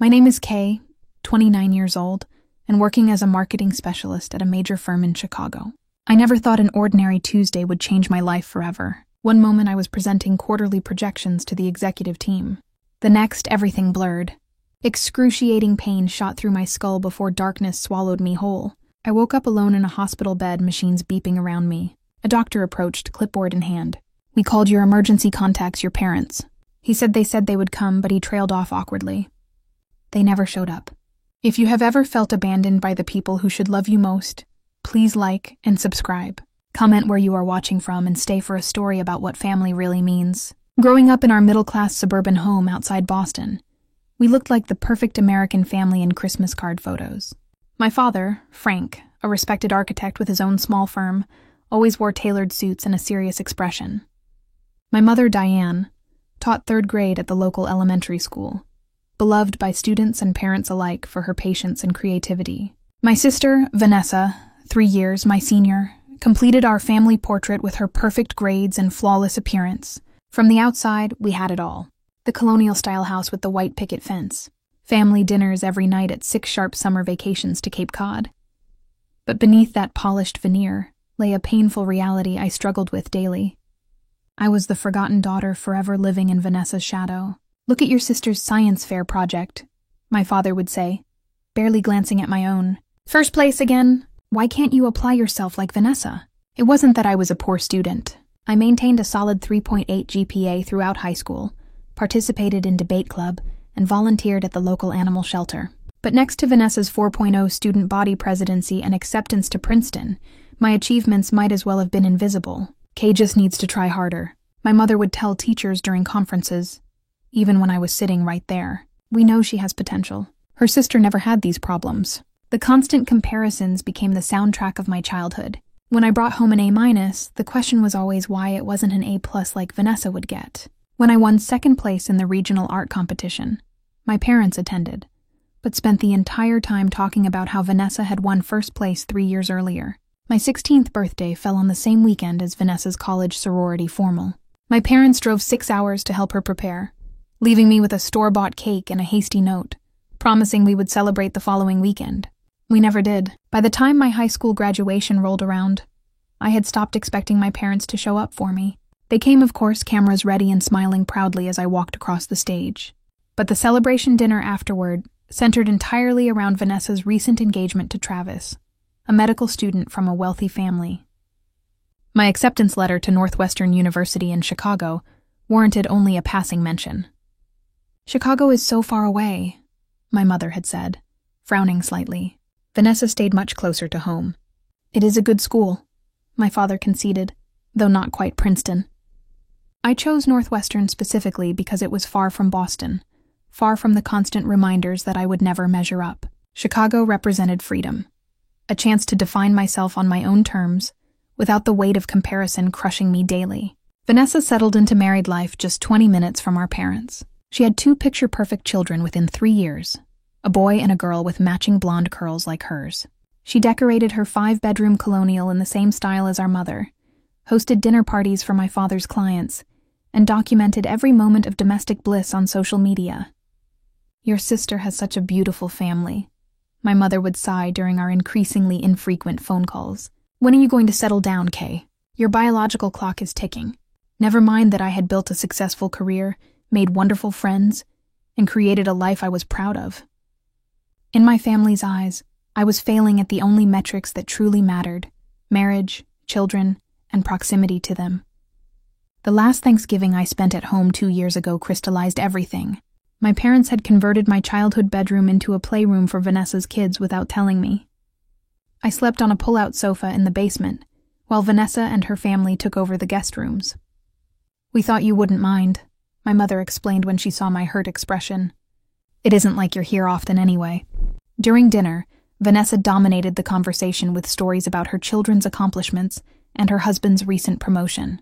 My name is Kaye, 29 years old, and working as a marketing specialist at a major firm in Chicago. I never thought an ordinary Tuesday would change my life forever. One moment I was presenting quarterly projections to the executive team. The next, everything blurred. Excruciating pain shot through my skull before darkness swallowed me whole. I woke up alone in a hospital bed, machines beeping around me. A doctor approached, clipboard in hand. "We called your emergency contacts your parents." He said they would come, but he trailed off awkwardly. They never showed up. If you have ever felt abandoned by the people who should love you most, please like and subscribe. Comment where you are watching from and stay for a story about what family really means. Growing up in our middle-class suburban home outside Boston, we looked like the perfect American family in Christmas card photos. My father, Frank, a respected architect with his own small firm, always wore tailored suits and a serious expression. My mother, Diane, taught 3rd grade at the local elementary school, beloved by students and parents alike for her patience and creativity. My sister, Vanessa, 3 years, my senior, completed our family portrait with her perfect grades and flawless appearance. From the outside, we had it all. The colonial-style house with the white picket fence, family dinners every night at 6 sharp summer vacations to Cape Cod. But beneath that polished veneer lay a painful reality I struggled with daily. I was the forgotten daughter forever living in Vanessa's shadow. "Look at your sister's science fair project," my father would say, barely glancing at my own. "First place again? Why can't you apply yourself like Vanessa?" It wasn't that I was a poor student. I maintained a solid 3.8 GPA throughout high school, participated in debate club, and volunteered at the local animal shelter. But next to Vanessa's 4.0 student body presidency and acceptance to Princeton, my achievements might as well have been invisible. "Kaye just needs to try harder," my mother would tell teachers during conferences, even when I was sitting right there. "We know she has potential. Her sister never had these problems." The constant comparisons became the soundtrack of my childhood. When I brought home an A-, the question was always why it wasn't an A+ like Vanessa would get. When I won 2nd place in the regional art competition, my parents attended, but spent the entire time talking about how Vanessa had won 1st place 3 years earlier. My 16th birthday fell on the same weekend as Vanessa's college sorority formal. My parents drove 6 hours to help her prepare, leaving me with a store-bought cake and a hasty note, promising we would celebrate the following weekend. We never did. By the time my high school graduation rolled around, I had stopped expecting my parents to show up for me. They came, of course, cameras ready and smiling proudly as I walked across the stage. But the celebration dinner afterward centered entirely around Vanessa's recent engagement to Travis, a medical student from a wealthy family. My acceptance letter to Northwestern University in Chicago warranted only a passing mention. "Chicago is so far away," my mother had said, frowning slightly. Vanessa stayed much closer to home. "It is a good school," my father conceded, though not quite Princeton. I chose Northwestern specifically because it was far from Boston, far from the constant reminders that I would never measure up. Chicago represented freedom, a chance to define myself on my own terms, without the weight of comparison crushing me daily. Vanessa settled into married life just 20 minutes from our parents. She had 2 picture-perfect children within 3 years, a boy and a girl with matching blonde curls like hers. She decorated her 5-bedroom colonial in the same style as our mother, hosted dinner parties for my father's clients, and documented every moment of domestic bliss on social media. "Your sister has such a beautiful family," my mother would sigh during our increasingly infrequent phone calls. "When are you going to settle down, Kaye? Your biological clock is ticking." Never mind that I had built a successful career, made wonderful friends, and created a life I was proud of. In my family's eyes, I was failing at the only metrics that truly mattered: marriage, children, and proximity to them. The last Thanksgiving I spent at home 2 years ago crystallized everything. My parents had converted my childhood bedroom into a playroom for Vanessa's kids without telling me. I slept on a pull-out sofa in the basement, while Vanessa and her family took over the guest rooms. "We thought you wouldn't mind," my mother explained when she saw my hurt expression. "It isn't like you're here often anyway." During dinner, Vanessa dominated the conversation with stories about her children's accomplishments and her husband's recent promotion.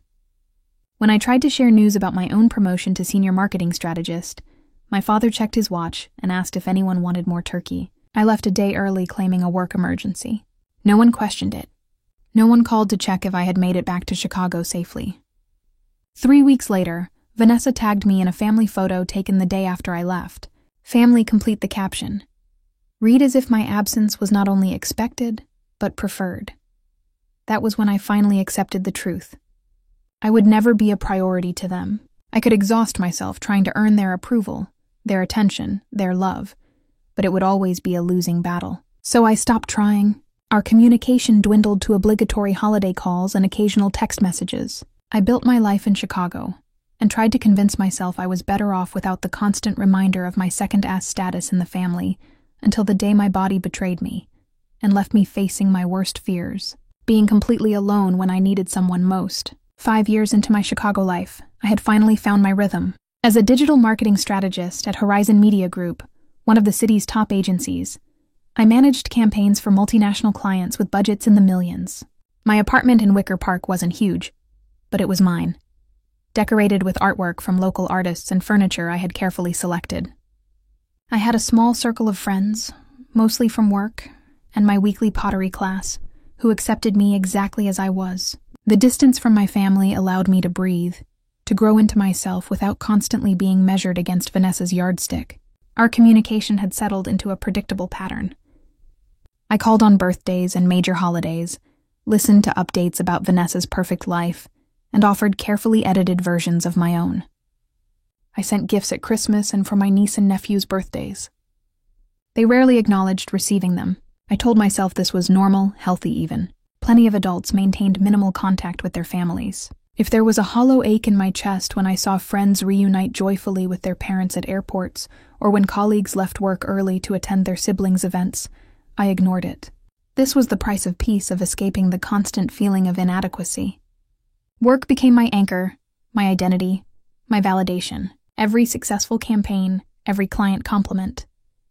When I tried to share news about my own promotion to senior marketing strategist, my father checked his watch and asked if anyone wanted more turkey. I left a day early claiming a work emergency. No one questioned it. No one called to check if I had made it back to Chicago safely. 3 weeks later, Vanessa tagged me in a family photo taken the day after I left, Family complete the caption. Read as if my absence was not only expected, but preferred. That was when I finally accepted the truth. I would never be a priority to them. I could exhaust myself trying to earn their approval, their attention, their love, but it would always be a losing battle. So I stopped trying. Our communication dwindled to obligatory holiday calls and occasional text messages. I built my life in Chicago and tried to convince myself I was better off without the constant reminder of my second-ass status in the family until the day my body betrayed me and left me facing my worst fears, being completely alone when I needed someone most. 5 years into my Chicago life, I had finally found my rhythm. As a digital marketing strategist at Horizon Media Group, one of the city's top agencies, I managed campaigns for multinational clients with budgets in the millions. My apartment in Wicker Park wasn't huge, but it was mine, decorated with artwork from local artists and furniture I had carefully selected. I had a small circle of friends, mostly from work, and my weekly pottery class, who accepted me exactly as I was. The distance from my family allowed me to breathe, to grow into myself without constantly being measured against Vanessa's yardstick. Our communication had settled into a predictable pattern. I called on birthdays and major holidays, listened to updates about Vanessa's perfect life, and offered carefully edited versions of my own. I sent gifts at Christmas and for my niece and nephew's birthdays. They rarely acknowledged receiving them. I told myself this was normal, healthy even. Plenty of adults maintained minimal contact with their families. If there was a hollow ache in my chest when I saw friends reunite joyfully with their parents at airports, or when colleagues left work early to attend their siblings' events, I ignored it. This was the price of peace, of escaping the constant feeling of inadequacy. Work became my anchor, my identity, my validation. Every successful campaign, every client compliment,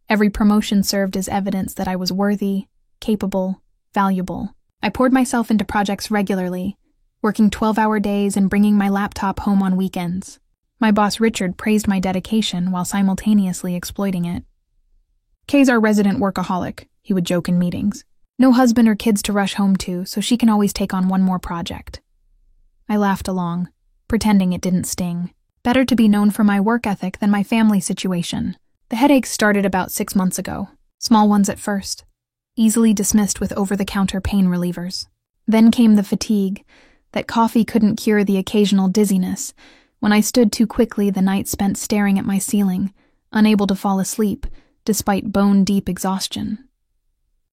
every promotion served as evidence that I was worthy, capable, valuable. I poured myself into projects regularly, working 12-hour days and bringing my laptop home on weekends. My boss Richard praised my dedication while simultaneously exploiting it. "Kaye's our resident workaholic," he would joke in meetings. "No husband or kids to rush home to, so she can always take on one more project." I laughed along, pretending it didn't sting. Better to be known for my work ethic than my family situation. The headaches started about 6 months ago, small ones at first, easily dismissed with over-the-counter pain relievers. Then came the fatigue, that coffee couldn't cure the occasional dizziness, when I stood too quickly the night spent staring at my ceiling, unable to fall asleep, despite bone-deep exhaustion.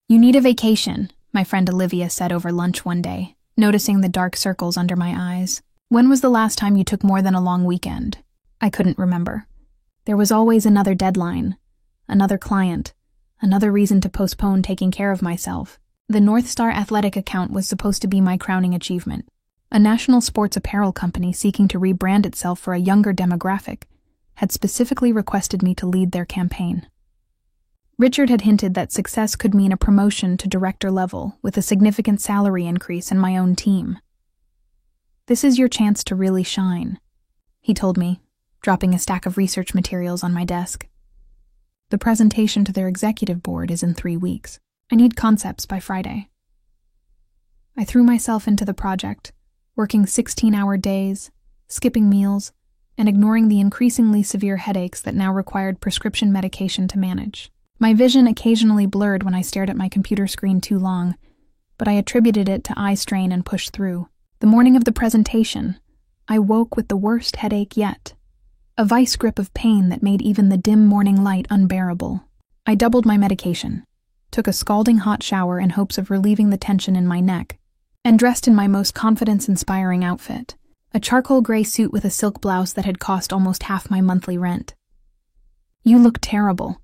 "You need a vacation," my friend Olivia said over lunch one day, noticing the dark circles under my eyes. "When was the last time you took more than a long weekend?" I couldn't remember. There was always another deadline, another client, another reason to postpone taking care of myself. The North Star Athletic account was supposed to be my crowning achievement. A national sports apparel company seeking to rebrand itself for a younger demographic had specifically requested me to lead their campaign. Richard had hinted that success could mean a promotion to director level with a significant salary increase in my own team. "This is your chance to really shine," he told me, dropping a stack of research materials on my desk. "The presentation to their executive board is in 3 weeks. I need concepts by Friday." I threw myself into the project, working 16-hour days, skipping meals, and ignoring the increasingly severe headaches that now required prescription medication to manage. My vision occasionally blurred when I stared at my computer screen too long, but I attributed it to eye strain and pushed through. The morning of the presentation, I woke with the worst headache yet, a vice grip of pain that made even the dim morning light unbearable. I doubled my medication, took a scalding hot shower in hopes of relieving the tension in my neck, and dressed in my most confidence-inspiring outfit, a charcoal gray suit with a silk blouse that had cost almost half my monthly rent. "You look terrible,"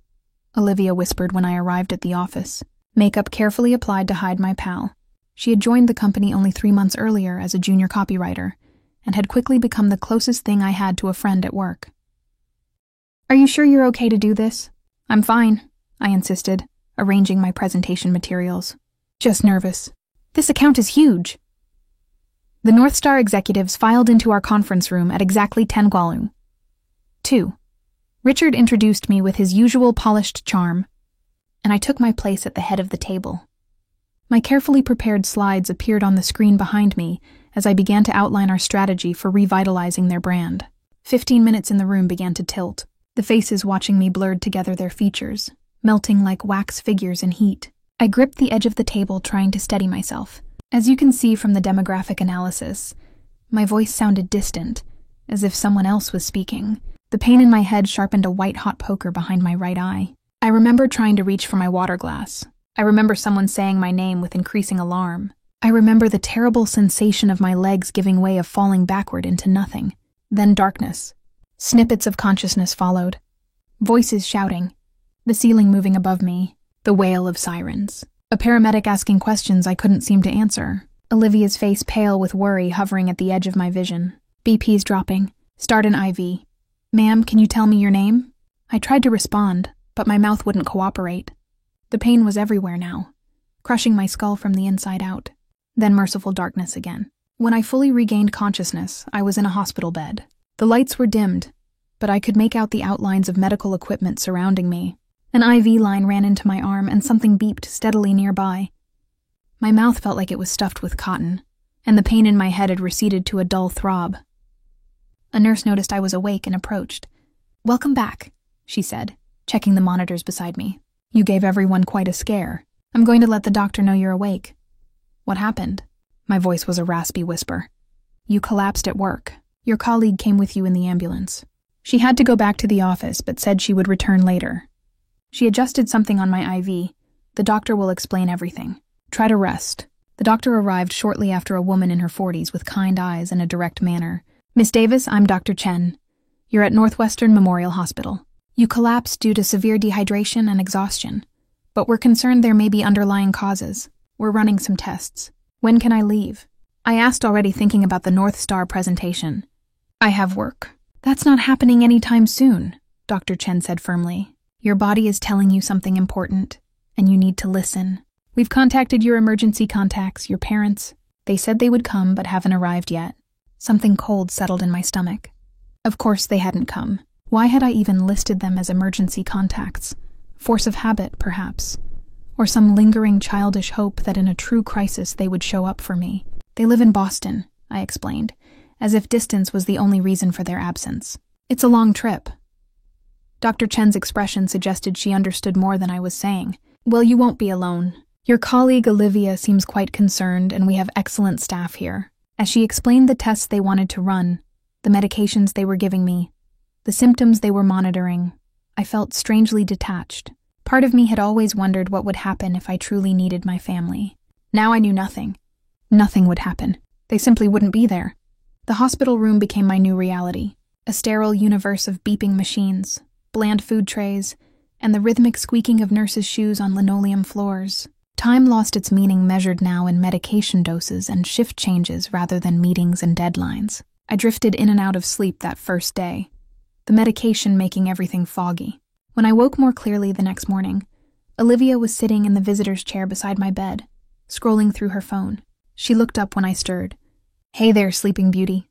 Olivia whispered when I arrived at the office, makeup carefully applied to hide my pal. She had joined the company only 3 months earlier as a junior copywriter, and had quickly become the closest thing I had to a friend at work. "Are you sure you're okay to do this?" "I'm fine," I insisted, arranging my presentation materials. "Just nervous. This account is huge." The North Star executives filed into our conference room at exactly 10 Gualu. 2. Richard introduced me with his usual polished charm, and I took my place at the head of the table. My carefully prepared slides appeared on the screen behind me as I began to outline our strategy for revitalizing their brand. 15 minutes in the room began to tilt. The faces watching me blurred together their features, melting like wax figures in heat. I gripped the edge of the table, trying to steady myself. As you can see from the demographic analysis, my voice sounded distant, as if someone else was speaking. The pain in my head sharpened a white-hot poker behind my right eye. I remember trying to reach for my water glass. I remember someone saying my name with increasing alarm. I remember the terrible sensation of my legs giving way, of falling backward into nothing. Then darkness. Snippets of consciousness followed. Voices shouting. The ceiling moving above me. The wail of sirens. A paramedic asking questions I couldn't seem to answer. Olivia's face pale with worry hovering at the edge of my vision. BP's dropping. Start an IV. Ma'am, can you tell me your name? I tried to respond, but my mouth wouldn't cooperate. The pain was everywhere now, crushing my skull from the inside out. Then merciful darkness again. When I fully regained consciousness, I was in a hospital bed. The lights were dimmed, but I could make out the outlines of medical equipment surrounding me. An IV line ran into my arm and something beeped steadily nearby. My mouth felt like it was stuffed with cotton, and the pain in my head had receded to a dull throb. A nurse noticed I was awake and approached. "Welcome back," she said, checking the monitors beside me. "You gave everyone quite a scare. I'm going to let the doctor know you're awake." "What happened?" My voice was a raspy whisper. "You collapsed at work. Your colleague came with you in the ambulance. She had to go back to the office but said she would return later. She adjusted something on my IV. The doctor will explain everything. Try to rest." The doctor arrived shortly after, a woman in her 40s with kind eyes and a direct manner. "Miss Davis, I'm Dr. Chen. You're at Northwestern Memorial Hospital. You collapsed due to severe dehydration and exhaustion, but we're concerned there may be underlying causes. We're running some tests. When can I leave?" I asked, already thinking about the North Star presentation. "I have work." "That's not happening anytime soon," Dr. Chen said firmly. "Your body is telling you something important, and you need to listen. We've contacted your emergency contacts, your parents. They said they would come but haven't arrived yet." Something cold settled in my stomach. Of course they hadn't come. Why had I even listed them as emergency contacts? Force of habit, perhaps. Or some lingering childish hope that in a true crisis they would show up for me. "They live in Boston," I explained, as if distance was the only reason for their absence. "It's a long trip." Dr. Chen's expression suggested she understood more than I was saying. "Well, you won't be alone. Your colleague Olivia seems quite concerned, and we have excellent staff here." As she explained the tests they wanted to run, the medications they were giving me, the symptoms they were monitoring, I felt strangely detached. Part of me had always wondered what would happen if I truly needed my family. Now I knew nothing. Nothing would happen. They simply wouldn't be there. The hospital room became my new reality, a sterile universe of beeping machines, bland food trays, and the rhythmic squeaking of nurses' shoes on linoleum floors. Time lost its meaning, measured now in medication doses and shift changes rather than meetings and deadlines. I drifted in and out of sleep that first day, the medication making everything foggy. When I woke more clearly the next morning, Olivia was sitting in the visitor's chair beside my bed, scrolling through her phone. She looked up when I stirred. "Hey there, Sleeping Beauty,"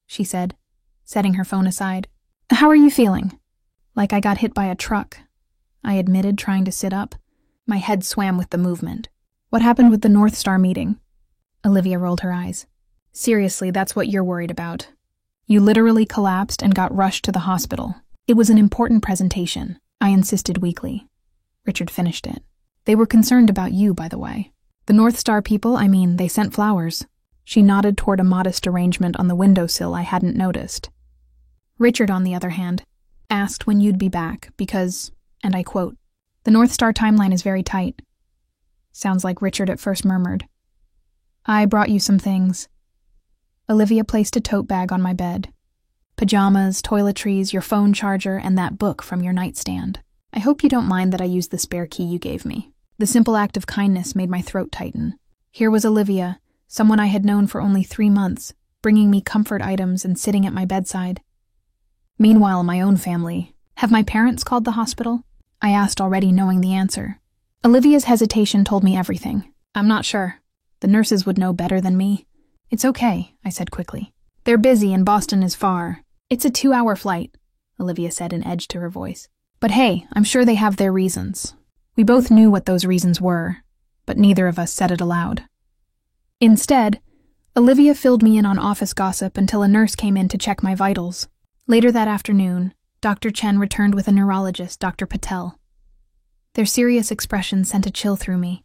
she said, setting her phone aside. "How are you feeling?" "Like I got hit by a truck," I admitted, trying to sit up. My head swam with the movement. "What happened with the North Star meeting?" Olivia rolled her eyes. "Seriously, that's what you're worried about. You literally collapsed and got rushed to the hospital. It was an important presentation," I insisted weakly. Richard finished it. "They were concerned about you, by the way. The North Star people, they sent flowers." She nodded toward a modest arrangement on the windowsill I hadn't noticed. Richard, on the other hand, asked when you'd be back because, and I quote, "The North Star timeline is very tight." Sounds like Richard at first murmured. "I brought you some things." Olivia placed a tote bag on my bed. "Pajamas, toiletries, your phone charger, and that book from your nightstand. I hope you don't mind that I used the spare key you gave me." The simple act of kindness made my throat tighten. Here was Olivia, someone I had known for only 3 months, bringing me comfort items and sitting at my bedside. Meanwhile, my own family. "Have my parents called the hospital?" I asked, already knowing the answer. Olivia's hesitation told me everything. "I'm not sure. The nurses would know better than me." "It's okay," I said quickly. "They're busy and Boston is far. It's a 2-hour flight," Olivia said, an edge to her voice. "But hey, I'm sure they have their reasons." We both knew what those reasons were, but neither of us said it aloud. Instead, Olivia filled me in on office gossip until a nurse came in to check my vitals. Later that afternoon, Dr. Chen returned with a neurologist, Dr. Patel. Their serious expression sent a chill through me.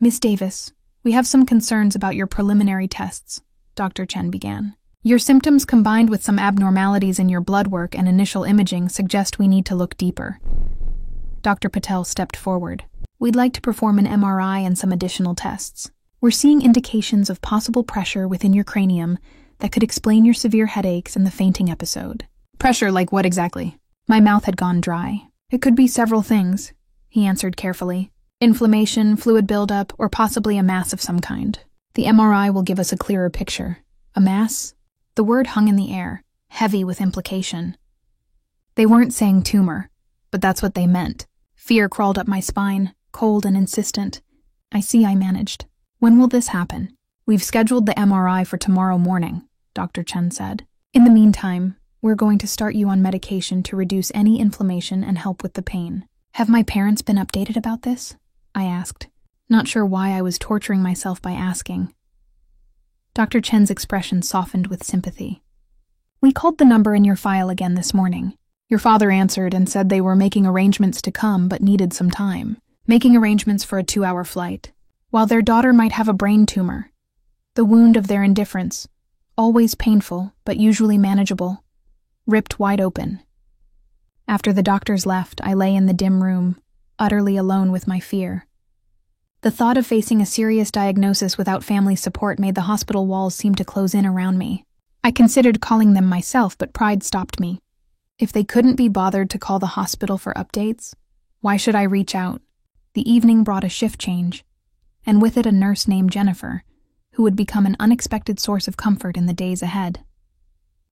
Miss Davis, we have some concerns about your preliminary tests, Dr. Chen began. Your symptoms combined with some abnormalities in your blood work and initial imaging suggest we need to look deeper. Dr. Patel stepped forward. We'd like to perform an MRI and some additional tests. We're seeing indications of possible pressure within your cranium that could explain your severe headaches and the fainting episode. Pressure like what exactly? My mouth had gone dry. It could be several things, he answered carefully. Inflammation, fluid buildup, or possibly a mass of some kind. The MRI will give us a clearer picture. A mass? The word hung in the air, heavy with implication. They weren't saying tumor, but that's what they meant. Fear crawled up my spine, cold and insistent. I managed. When will this happen? We've scheduled the MRI for tomorrow morning, Dr. Chen said. In the meantime, we're going to start you on medication to reduce any inflammation and help with the pain. Have my parents been updated about this? I asked, not sure why I was torturing myself by asking. Dr. Chen's expression softened with sympathy. We called the number in your file again this morning. Your father answered and said they were making arrangements to come but needed some time. Making arrangements for a 2-hour flight. While their daughter might have a brain tumor. The wound of their indifference, always painful but usually manageable, ripped wide open. After the doctors left, I lay in the dim room, utterly alone with my fear. The thought of facing a serious diagnosis without family support made the hospital walls seem to close in around me. I considered calling them myself, but pride stopped me. If they couldn't be bothered to call the hospital for updates, why should I reach out? The evening brought a shift change, and with it a nurse named Jennifer, who would become an unexpected source of comfort in the days ahead.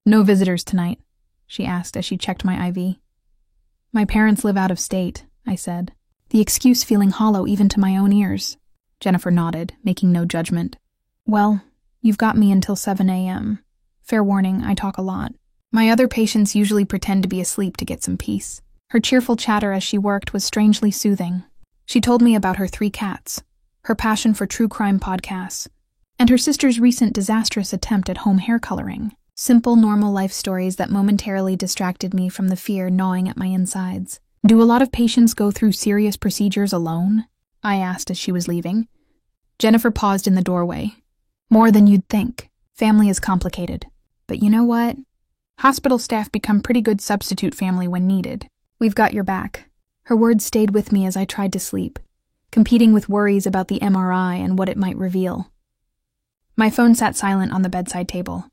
No visitors tonight, she asked as she checked my IV. My parents live out of state, I said, the excuse feeling hollow even to my own ears. Jennifer nodded, making no judgment. Well, you've got me until 7 a.m. Fair warning, I talk a lot. My other patients usually pretend to be asleep to get some peace. Her cheerful chatter as she worked was strangely soothing. She told me about her 3 cats, her passion for true crime podcasts, and her sister's recent disastrous attempt at home hair coloring. Simple, normal life stories that momentarily distracted me from the fear gnawing at my insides. Do a lot of patients go through serious procedures alone? I asked as she was leaving. Jennifer paused in the doorway. More than you'd think. Family is complicated. But you know what? Hospital staff become pretty good substitute family when needed. We've got your back. Her words stayed with me as I tried to sleep, competing with worries about the MRI and what it might reveal. My phone sat silent on the bedside table.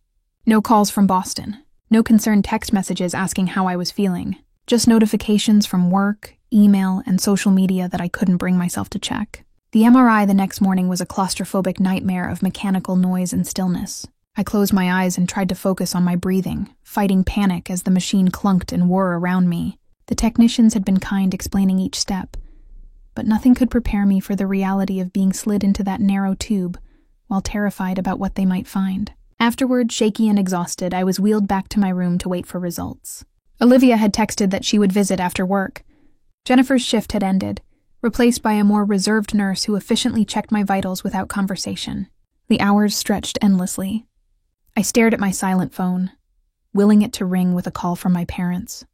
No calls from Boston. No concerned text messages asking how I was feeling. Just notifications from work, email, and social media that I couldn't bring myself to check. The MRI the next morning was a claustrophobic nightmare of mechanical noise and stillness. I closed my eyes and tried to focus on my breathing, fighting panic as the machine clunked and whirred around me. The technicians had been kind explaining each step, but nothing could prepare me for the reality of being slid into that narrow tube while terrified about what they might find. Afterward, shaky and exhausted, I was wheeled back to my room to wait for results. Olivia had texted that she would visit after work. Jennifer's shift had ended, replaced by a more reserved nurse who efficiently checked my vitals without conversation. The hours stretched endlessly. I stared at my silent phone, willing it to ring with a call from my parents.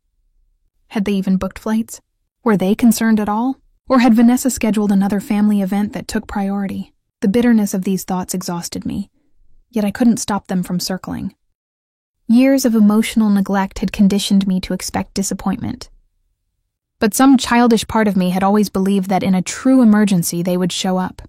Had they even booked flights? Were they concerned at all? Or had Vanessa scheduled another family event that took priority? The bitterness of these thoughts exhausted me, yet I couldn't stop them from circling. Years of emotional neglect had conditioned me to expect disappointment. But some childish part of me had always believed that in a true emergency they would show up.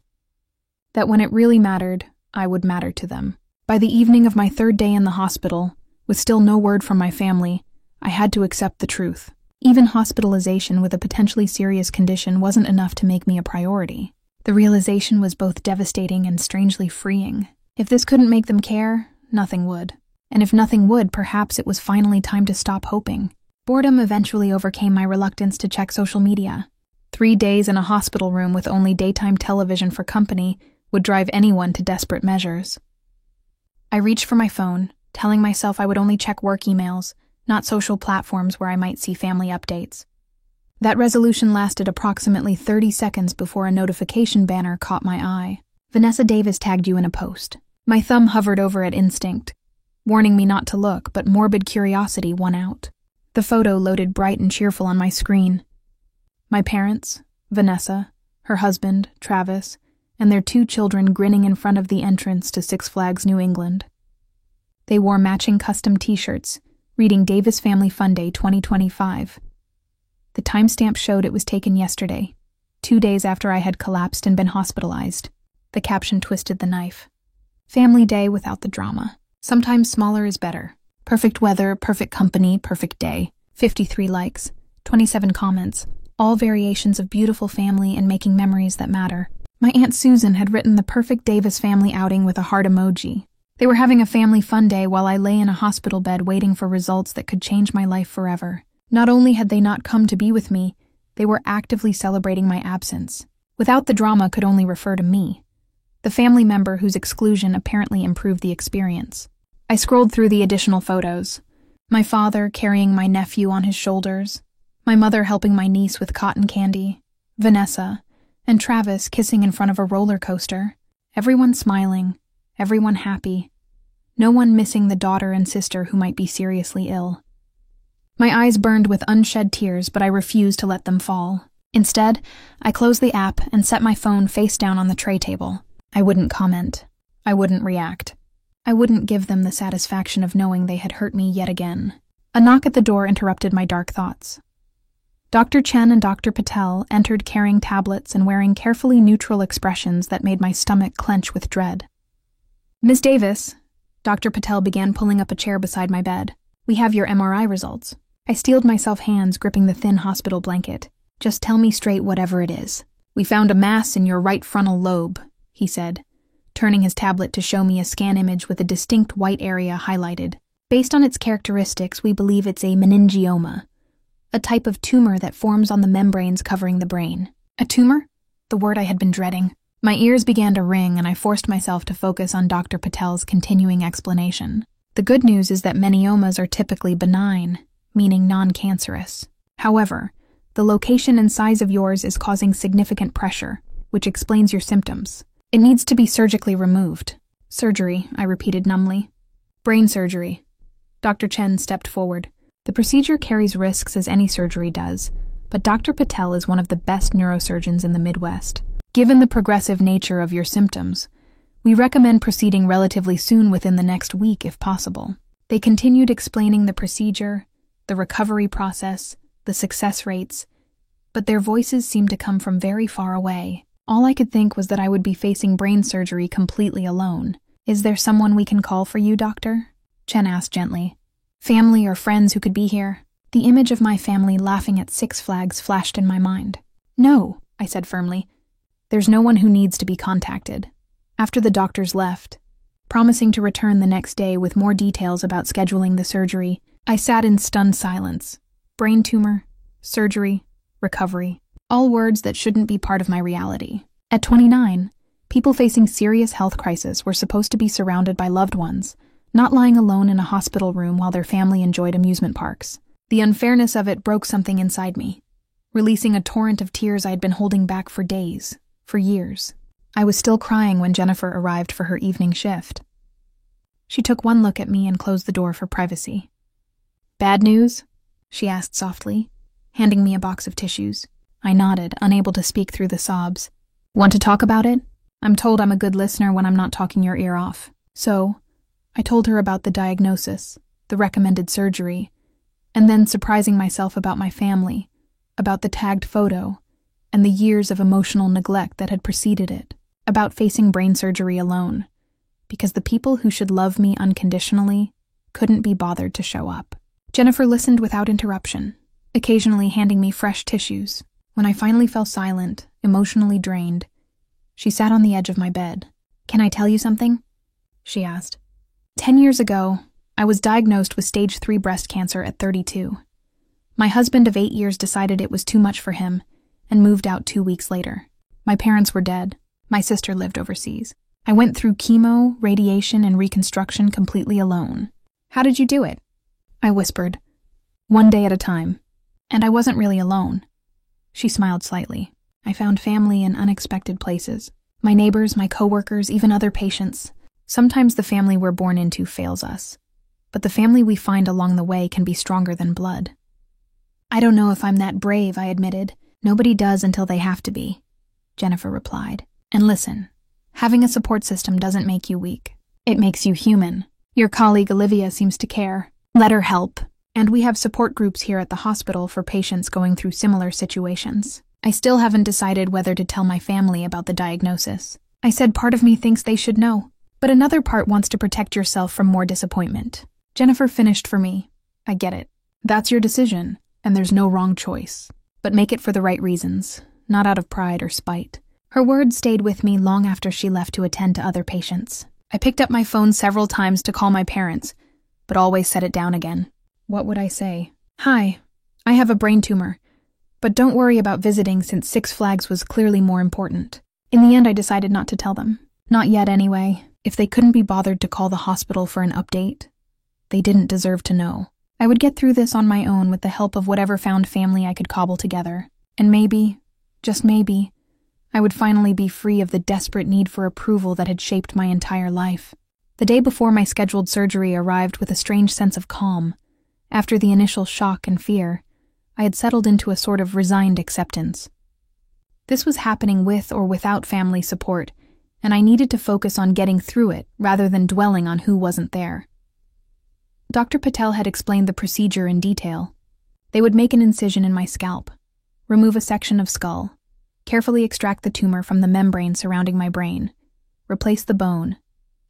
That when it really mattered, I would matter to them. By the evening of my 3rd day in the hospital, with still no word from my family, I had to accept the truth. Even hospitalization with a potentially serious condition wasn't enough to make me a priority. The realization was both devastating and strangely freeing. If this couldn't make them care, nothing would. And if nothing would, perhaps it was finally time to stop hoping. Boredom eventually overcame my reluctance to check social media. 3 days in a hospital room with only daytime television for company would drive anyone to desperate measures. I reached for my phone, telling myself I would only check work emails, not social platforms where I might see family updates. That resolution lasted approximately 30 seconds before a notification banner caught my eye. Vanessa Davis tagged you in a post. My thumb hovered over at instinct, warning me not to look, but morbid curiosity won out. The photo loaded bright and cheerful on my screen. My parents, Vanessa, her husband, Travis, and their 2 children grinning in front of the entrance to Six Flags New England. They wore matching custom t-shirts, reading Davis Family Fun Day 2025. The timestamp showed it was taken yesterday, 2 days after I had collapsed and been hospitalized. The caption twisted the knife. Family day without the drama. Sometimes smaller is better. Perfect weather, perfect company, perfect day. 53 likes, 27 comments, all variations of beautiful family and making memories that matter. My Aunt Susan had written the perfect Davis family outing with a heart emoji. They were having a family fun day while I lay in a hospital bed waiting for results that could change my life forever. Not only had they not come to be with me, they were actively celebrating my absence. Without the drama could only refer to me, the family member whose exclusion apparently improved the experience. I scrolled through the additional photos. My father carrying my nephew on his shoulders, my mother helping my niece with cotton candy, Vanessa, and Travis kissing in front of a roller coaster. Everyone smiling, everyone happy. No one missing the daughter and sister who might be seriously ill. My eyes burned with unshed tears, but I refused to let them fall. Instead, I closed the app and set my phone face down on the tray table. I wouldn't comment. I wouldn't react. I wouldn't give them the satisfaction of knowing they had hurt me yet again. A knock at the door interrupted my dark thoughts. Dr. Chen and Dr. Patel entered carrying tablets and wearing carefully neutral expressions that made my stomach clench with dread. "Miss Davis," Dr. Patel began pulling up a chair beside my bed. "We have your MRI results." I steeled myself, hands gripping the thin hospital blanket. "Just tell me straight whatever it is." "We found a mass in your right frontal lobe," he said, turning his tablet to show me a scan image with a distinct white area highlighted. "Based on its characteristics, we believe it's a meningioma, a type of tumor that forms on the membranes covering the brain." A tumor? The word I had been dreading. My ears began to ring, and I forced myself to focus on Dr. Patel's continuing explanation. "The good news is that meniomas are typically benign, meaning non-cancerous. However, the location and size of yours is causing significant pressure, which explains your symptoms. It needs to be surgically removed." "Surgery," I repeated numbly. "Brain surgery." Dr. Chen stepped forward. "The procedure carries risks as any surgery does, but Dr. Patel is one of the best neurosurgeons in the Midwest. Given the progressive nature of your symptoms, we recommend proceeding relatively soon, within the next week if possible." They continued explaining the procedure, the recovery process, the success rates, but their voices seemed to come from very far away. All I could think was that I would be facing brain surgery completely alone. "Is there someone we can call for you, doctor?" Chen asked gently. "Family or friends who could be here?" The image of my family laughing at Six Flags flashed in my mind. "No," I said firmly. "There's no one who needs to be contacted." After the doctors left, promising to return the next day with more details about scheduling the surgery, I sat in stunned silence. Brain tumor, surgery, recovery, all words that shouldn't be part of my reality. At 29, people facing serious health crisis were supposed to be surrounded by loved ones, not lying alone in a hospital room while their family enjoyed amusement parks. The unfairness of it broke something inside me, releasing a torrent of tears I had been holding back for days, for years. I was still crying when Jennifer arrived for her evening shift. She took one look at me and closed the door for privacy. "Bad news?" she asked softly, handing me a box of tissues. I nodded, unable to speak through the sobs. "Want to talk about it? I'm told I'm a good listener when I'm not talking your ear off." So, I told her about the diagnosis, the recommended surgery, and then surprising myself about my family, about the tagged photo, and the years of emotional neglect that had preceded it, about facing brain surgery alone, because the people who should love me unconditionally couldn't be bothered to show up. Jennifer listened without interruption, occasionally handing me fresh tissues. When I finally fell silent, emotionally drained, she sat on the edge of my bed. "Can I tell you something?" she asked. 10 years ago, I was diagnosed with stage 3 breast cancer at 32. My husband of 8 years decided it was too much for him and moved out 2 weeks later. My parents were dead. My sister lived overseas. I went through chemo, radiation, and reconstruction completely alone. "How did you do it?" I whispered. "One day at a time. And I wasn't really alone." She smiled slightly. "I found family in unexpected places. My neighbors, my coworkers, even other patients. Sometimes the family we're born into fails us. But the family we find along the way can be stronger than blood." I don't know if I'm that brave, I admitted. Nobody does until they have to be, Jennifer replied. And listen, having a support system doesn't make you weak. It makes you human. Your colleague Olivia seems to care. Let her help. And we have support groups here at the hospital for patients going through similar situations. I still haven't decided whether to tell my family about the diagnosis. I said part of me thinks they should know, but another part wants to protect yourself from more disappointment. Jennifer finished for me. I get it. That's your decision, and there's no wrong choice. But make it for the right reasons, not out of pride or spite. Her words stayed with me long after she left to attend to other patients. I picked up my phone several times to call my parents, but always set it down again. What would I say? Hi, I have a brain tumor, but don't worry about visiting since Six Flags was clearly more important. In the end, I decided not to tell them. Not yet, anyway. If they couldn't be bothered to call the hospital for an update, they didn't deserve to know. I would get through this on my own with the help of whatever found family I could cobble together. And maybe, just maybe, I would finally be free of the desperate need for approval that had shaped my entire life. The day before my scheduled surgery arrived with a strange sense of calm. After the initial shock and fear, I had settled into a sort of resigned acceptance. This was happening with or without family support, and I needed to focus on getting through it rather than dwelling on who wasn't there. Dr. Patel had explained the procedure in detail. They would make an incision in my scalp, remove a section of skull, carefully extract the tumor from the membrane surrounding my brain, replace the bone,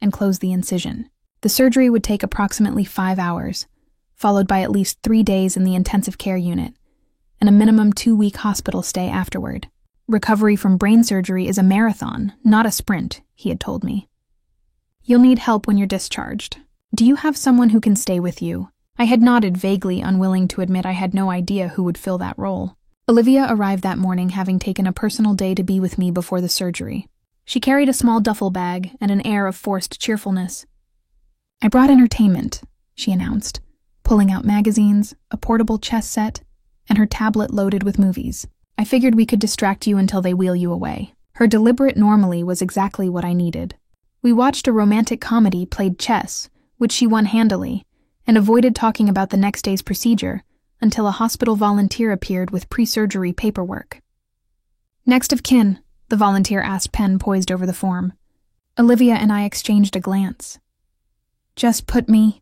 and close the incision. The surgery would take approximately 5 hours, followed by at least 3 days in the intensive care unit, and a minimum 2-week hospital stay afterward. Recovery from brain surgery is a marathon, not a sprint, he had told me. You'll need help when you're discharged. Do you have someone who can stay with you? I had nodded vaguely, unwilling to admit I had no idea who would fill that role. Olivia arrived that morning, having taken a personal day to be with me before the surgery. She carried a small duffel bag and an air of forced cheerfulness. I brought entertainment, she announced, pulling out magazines, a portable chess set, and her tablet loaded with movies. I figured we could distract you until they wheel you away. Her deliberate normally was exactly what I needed. We watched a romantic comedy, played chess, which she won handily, and avoided talking about the next day's procedure until a hospital volunteer appeared with pre-surgery paperwork. Next of kin, the volunteer asked, pen poised over the form. Olivia and I exchanged a glance. Just put me,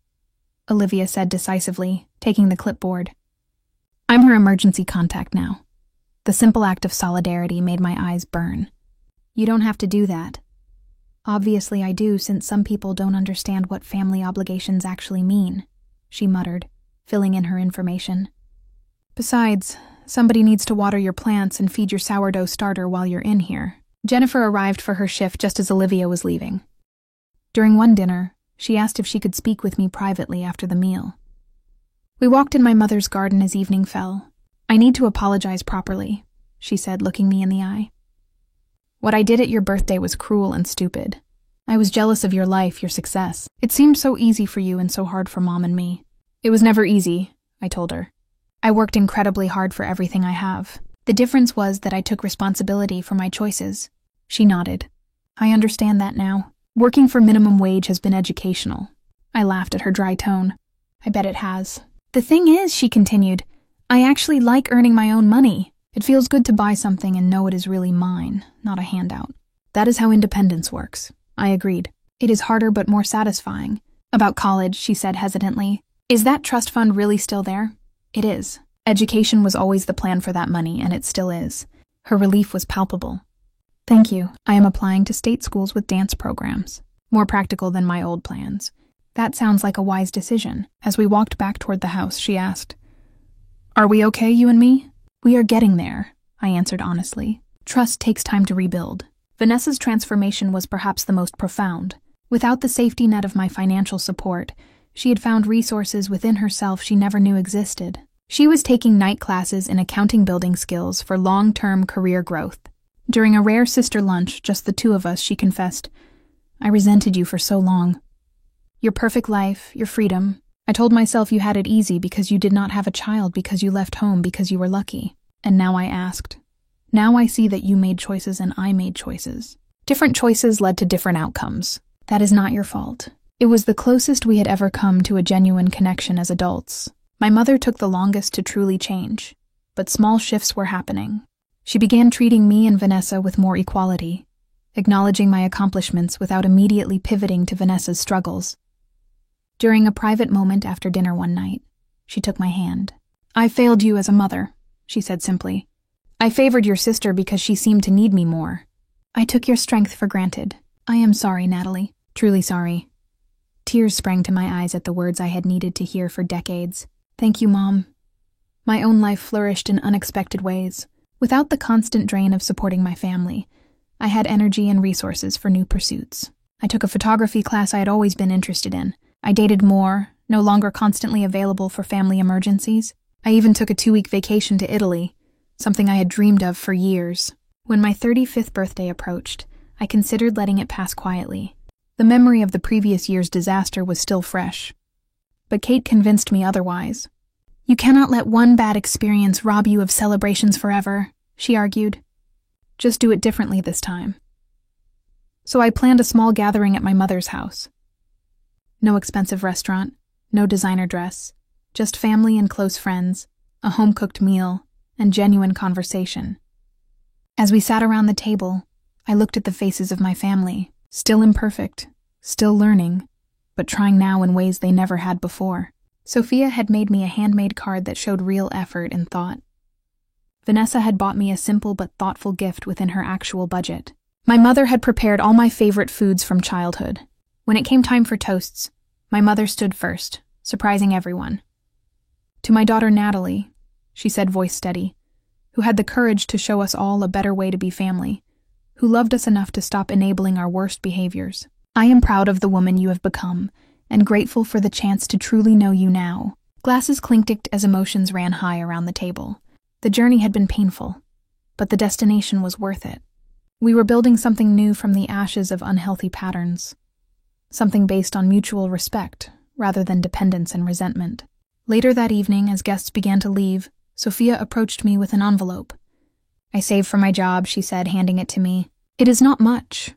Olivia said decisively, taking the clipboard. I'm her emergency contact now. The simple act of solidarity made my eyes burn. You don't have to do that. Obviously I do, since some people don't understand what family obligations actually mean, she muttered, filling in her information. Besides, somebody needs to water your plants and feed your sourdough starter while you're in here. Jennifer arrived for her shift just as Olivia was leaving. During one dinner, she asked if she could speak with me privately after the meal. We walked in my mother's garden as evening fell. I need to apologize properly, she said, looking me in the eye. What I did at your birthday was cruel and stupid. I was jealous of your life, your success. It seemed so easy for you and so hard for Mom and me. It was never easy, I told her. I worked incredibly hard for everything I have. The difference was that I took responsibility for my choices. She nodded. I understand that now. Working for minimum wage has been educational. I laughed at her dry tone. I bet it has. The thing is, she continued, I actually like earning my own money. It feels good to buy something and know it is really mine, not a handout. That is how independence works. I agreed. It is harder but more satisfying. About college, she said hesitantly. Is that trust fund really still there? It is. Education was always the plan for that money, and it still is. Her relief was palpable. Thank you. I am applying to state schools with dance programs. More practical than my old plans. That sounds like a wise decision. As we walked back toward the house, she asked, Are we okay, you and me? We are getting there, I answered honestly. Trust takes time to rebuild. Vanessa's transformation was perhaps the most profound. Without the safety net of my financial support, she had found resources within herself she never knew existed. She was taking night classes in accounting building skills for long-term career growth. During a rare sister lunch, just the two of us, she confessed, I resented you for so long. Your perfect life, your freedom. I told myself you had it easy because you did not have a child, because you left home, because you were lucky. And now I asked. Now I see that you made choices and I made choices. Different choices led to different outcomes. That is not your fault. It was the closest we had ever come to a genuine connection as adults. My mother took the longest to truly change, but small shifts were happening. She began treating me and Vanessa with more equality, acknowledging my accomplishments without immediately pivoting to Vanessa's struggles. During a private moment after dinner one night, she took my hand. "I failed you as a mother," she said simply. "I favored your sister because she seemed to need me more. I took your strength for granted. I am sorry, Natalie. Truly sorry." Tears sprang to my eyes at the words I had needed to hear for decades. "Thank you, Mom." My own life flourished in unexpected ways. Without the constant drain of supporting my family, I had energy and resources for new pursuits. I took a photography class I had always been interested in. I dated more, no longer constantly available for family emergencies. I even took a 2-week vacation to Italy, something I had dreamed of for years. When my 35th birthday approached, I considered letting it pass quietly. The memory of the previous year's disaster was still fresh. But Kate convinced me otherwise. "You cannot let one bad experience rob you of celebrations forever," she argued. "Just do it differently this time." So I planned a small gathering at my mother's house. No expensive restaurant, no designer dress, just family and close friends, a home-cooked meal, and genuine conversation. As we sat around the table, I looked at the faces of my family, still imperfect, still learning, but trying now in ways they never had before. Sophia had made me a handmade card that showed real effort and thought. Vanessa had bought me a simple but thoughtful gift within her actual budget. My mother had prepared all my favorite foods from childhood. When it came time for toasts, my mother stood first, surprising everyone. To my daughter Natalie, she said, voice steady, who had the courage to show us all a better way to be family, who loved us enough to stop enabling our worst behaviors. "I am proud of the woman you have become, and grateful for the chance to truly know you now." Glasses clinked as emotions ran high around the table. The journey had been painful, but the destination was worth it. We were building something new from the ashes of unhealthy patterns, something based on mutual respect rather than dependence and resentment. Later that evening, as guests began to leave, Sophia approached me with an envelope. "I saved for my job," she said, handing it to me. "It is not much,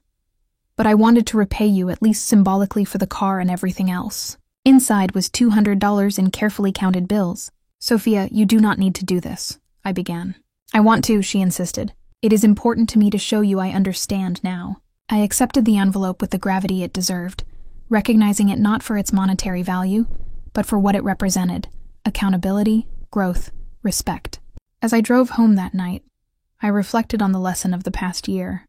but I wanted to repay you, at least symbolically, for the car and everything else." Inside was $200 in carefully counted bills. "Sophia, you do not need to do this," I began. "I want to," she insisted. "It is important to me to show you I understand now." I accepted the envelope with the gravity it deserved, recognizing it not for its monetary value, but for what it represented: accountability, growth, respect. As I drove home that night, I reflected on the lesson of the past year.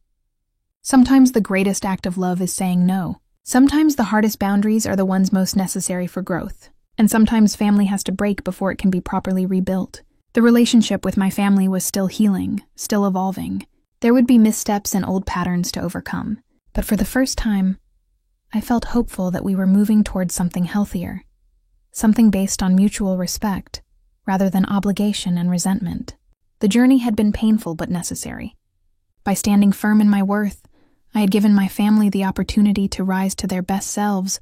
Sometimes the greatest act of love is saying no. Sometimes the hardest boundaries are the ones most necessary for growth. And sometimes family has to break before it can be properly rebuilt. The relationship with my family was still healing, still evolving. There would be missteps and old patterns to overcome. But for the first time, I felt hopeful that we were moving towards something healthier. Something based on mutual respect, rather than obligation and resentment. The journey had been painful but necessary. By standing firm in my worth, I had given my family the opportunity to rise to their best selves,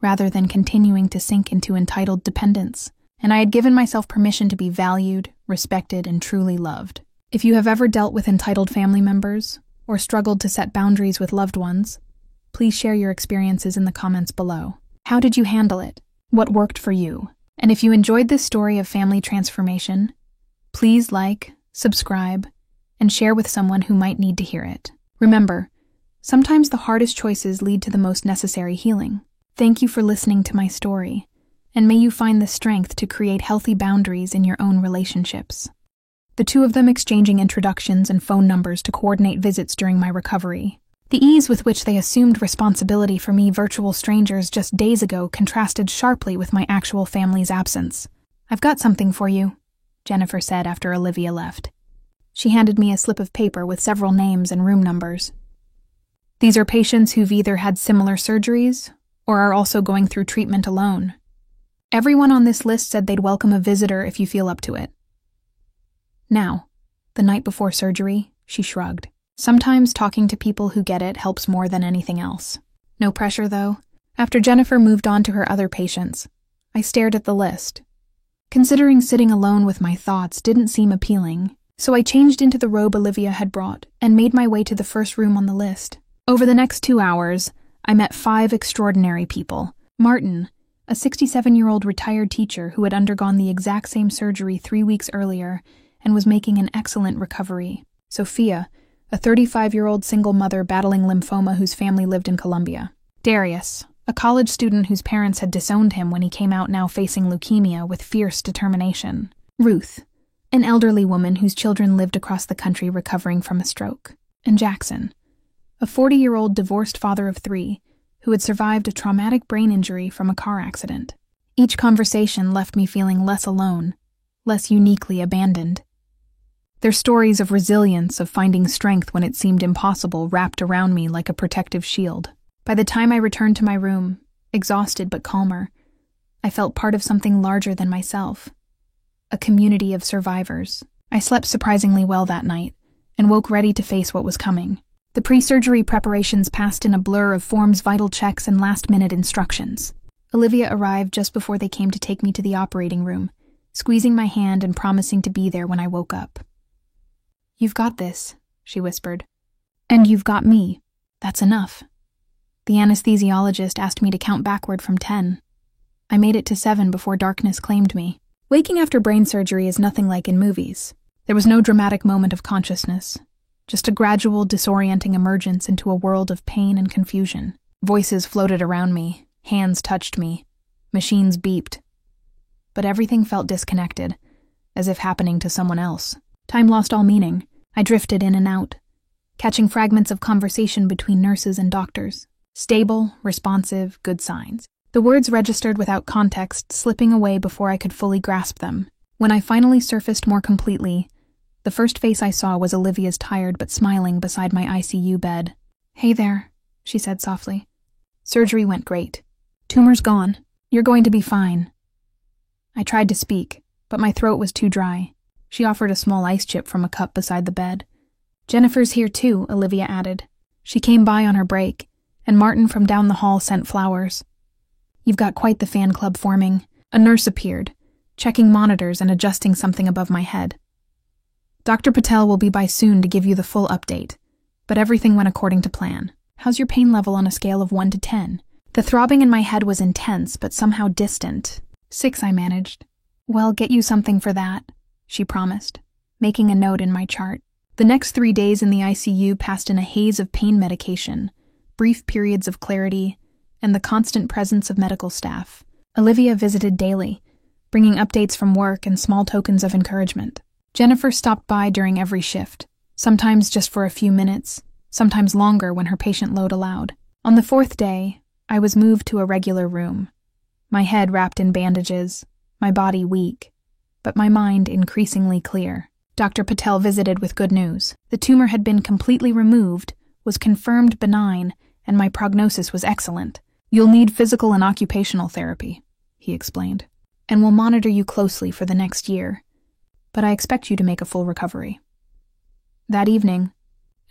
rather than continuing to sink into entitled dependence. And I had given myself permission to be valued, respected, and truly loved. If you have ever dealt with entitled family members, or struggled to set boundaries with loved ones, please share your experiences in the comments below. How did you handle it? What worked for you? And if you enjoyed this story of family transformation, please like, subscribe, and share with someone who might need to hear it. Remember, sometimes the hardest choices lead to the most necessary healing. Thank you for listening to my story, and may you find the strength to create healthy boundaries in your own relationships. The two of them exchanging introductions and phone numbers to coordinate visits during my recovery. The ease with which they assumed responsibility for me, virtual strangers just days ago, contrasted sharply with my actual family's absence. "I've got something for you," Jennifer said after Olivia left. She handed me a slip of paper with several names and room numbers. "These are patients who've either had similar surgeries or are also going through treatment alone. Everyone on this list said they'd welcome a visitor if you feel up to it." Now, the night before surgery, she shrugged. "Sometimes talking to people who get it helps more than anything else. No pressure, though." After Jennifer moved on to her other patients, I stared at the list. Considering sitting alone with my thoughts didn't seem appealing, so I changed into the robe Olivia had brought and made my way to the first room on the list. Over the next 2 hours, I met 5 extraordinary people. Martin, a 67-year-old retired teacher who had undergone the exact same surgery 3 weeks earlier and was making an excellent recovery. Sophia, a 35-year-old single mother battling lymphoma whose family lived in Colombia. Darius, a college student whose parents had disowned him when he came out now facing leukemia with fierce determination. Ruth, an elderly woman whose children lived across the country recovering from a stroke. And Jackson, a 40-year-old divorced father of 3 who had survived a traumatic brain injury from a car accident. Each conversation left me feeling less alone, less uniquely abandoned. Their stories of resilience, of finding strength when it seemed impossible, wrapped around me like a protective shield. By the time I returned to my room, exhausted but calmer, I felt part of something larger than myself. A community of survivors. I slept surprisingly well that night and woke ready to face what was coming. The pre-surgery preparations passed in a blur of forms, vital checks, and last-minute instructions. Olivia arrived just before they came to take me to the operating room, squeezing my hand and promising to be there when I woke up. "You've got this," she whispered. "And you've got me. That's enough." The anesthesiologist asked me to count backward from 10. I made it to 7 before darkness claimed me. Waking after brain surgery is nothing like in movies. There was no dramatic moment of consciousness, just a gradual, disorienting emergence into a world of pain and confusion. Voices floated around me, hands touched me, machines beeped. But everything felt disconnected, as if happening to someone else. Time lost all meaning. I drifted in and out, catching fragments of conversation between nurses and doctors. Stable, responsive, good signs. The words registered without context, slipping away before I could fully grasp them. When I finally surfaced more completely, the first face I saw was Olivia's, tired but smiling beside my ICU bed. "Hey there," she said softly. "Surgery went great. Tumor's gone. You're going to be fine." I tried to speak, but my throat was too dry. She offered a small ice chip from a cup beside the bed. "Jennifer's here too," Olivia added. "She came by on her break, and Martin from down the hall sent flowers. You've got quite the fan club forming." A nurse appeared, checking monitors and adjusting something above my head. "Dr. Patel will be by soon to give you the full update, but everything went according to plan. How's your pain level on a scale of 1 to 10? The throbbing in my head was intense, but somehow distant. 6, I managed. "Well, get you something for that," she promised, making a note in my chart. The next 3 days in the ICU passed in a haze of pain medication, brief periods of clarity, and the constant presence of medical staff. Olivia visited daily, bringing updates from work and small tokens of encouragement. Jennifer stopped by during every shift, sometimes just for a few minutes, sometimes longer when her patient load allowed. On the 4th day, I was moved to a regular room, my head wrapped in bandages, my body weak, but my mind increasingly clear. Dr. Patel visited with good news. The tumor had been completely removed, was confirmed benign, and my prognosis was excellent. "You'll need physical and occupational therapy," he explained, "and we'll monitor you closely for the next year, but I expect you to make a full recovery." That evening,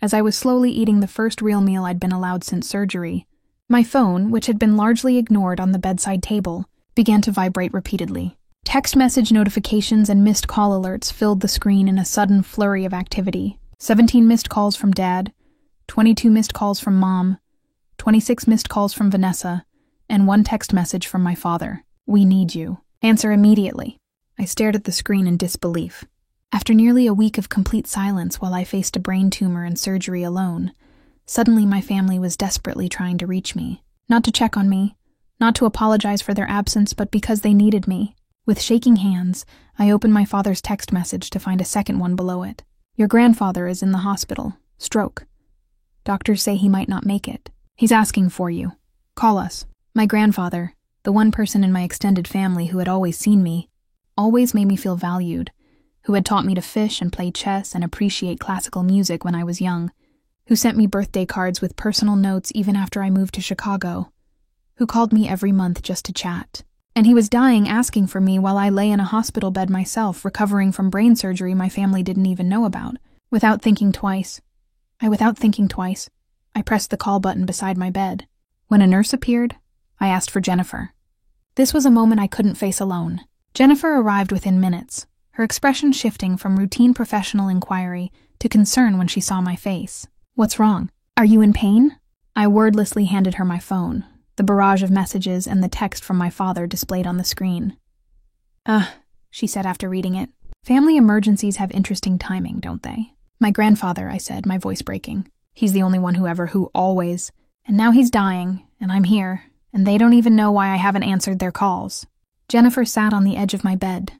as I was slowly eating the first real meal I'd been allowed since surgery, my phone, which had been largely ignored on the bedside table, began to vibrate repeatedly. Text message notifications and missed call alerts filled the screen in a sudden flurry of activity. 17 missed calls from Dad, 22 missed calls from Mom, 26 missed calls from Vanessa, and 1 text message from my father. "We need you. Answer immediately." I stared at the screen in disbelief. After nearly a week of complete silence while I faced a brain tumor and surgery alone, suddenly my family was desperately trying to reach me. Not to check on me, not to apologize for their absence, but because they needed me. With shaking hands, I opened my father's text message to find a second one below it. "Your grandfather is in the hospital. Stroke. Doctors say he might not make it. He's asking for you. Call us." My grandfather, the one person in my extended family who had always seen me, always made me feel valued, who had taught me to fish and play chess and appreciate classical music when I was young, who sent me birthday cards with personal notes even after I moved to Chicago, who called me every month just to chat. And he was dying asking for me while I lay in a hospital bed myself, recovering from brain surgery my family didn't even know about. Without thinking twice, I pressed the call button beside my bed. When a nurse appeared, I asked for Jennifer. This was a moment I couldn't face alone. Jennifer arrived within minutes, her expression shifting from routine professional inquiry to concern when she saw my face. "What's wrong? Are you in pain?" I wordlessly handed her my phone, the barrage of messages and the text from my father displayed on the screen. She said after reading it. Family emergencies have interesting timing, don't they? My grandfather, I said, my voice breaking. He's the only one who always. And now he's dying, and I'm here, and they don't even know why I haven't answered their calls. Jennifer sat on the edge of my bed.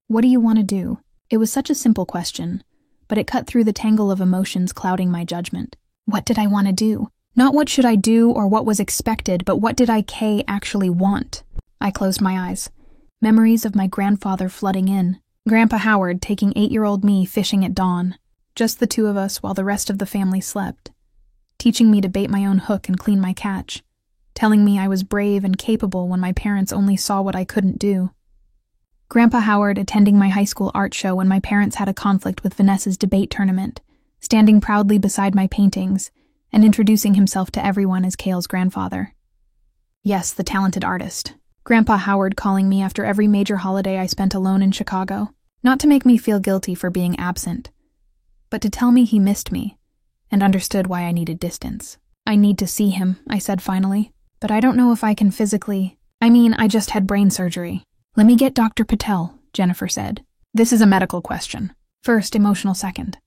What do you want to do? It was such a simple question, but it cut through the tangle of emotions clouding my judgment. What did I want to do? Not what should I do or what was expected, but what did Kaye actually want? I closed my eyes. Memories of my grandfather flooding in. Grandpa Howard taking 8-year-old me fishing at dawn. Just the two of us while the rest of the family slept. Teaching me to bait my own hook and clean my catch. Telling me I was brave and capable when my parents only saw what I couldn't do. Grandpa Howard attending my high school art show when my parents had a conflict with Vanessa's debate tournament, standing proudly beside my paintings, and introducing himself to everyone as Kaye's grandfather. Yes, the talented artist. Grandpa Howard calling me after every major holiday I spent alone in Chicago, not to make me feel guilty for being absent, but to tell me he missed me, and understood why I needed distance. I need to see him, I said finally, but I don't know if I can physically. I just had brain surgery. Let me get Dr. Patel, Jennifer said. This is a medical question. First, emotional second.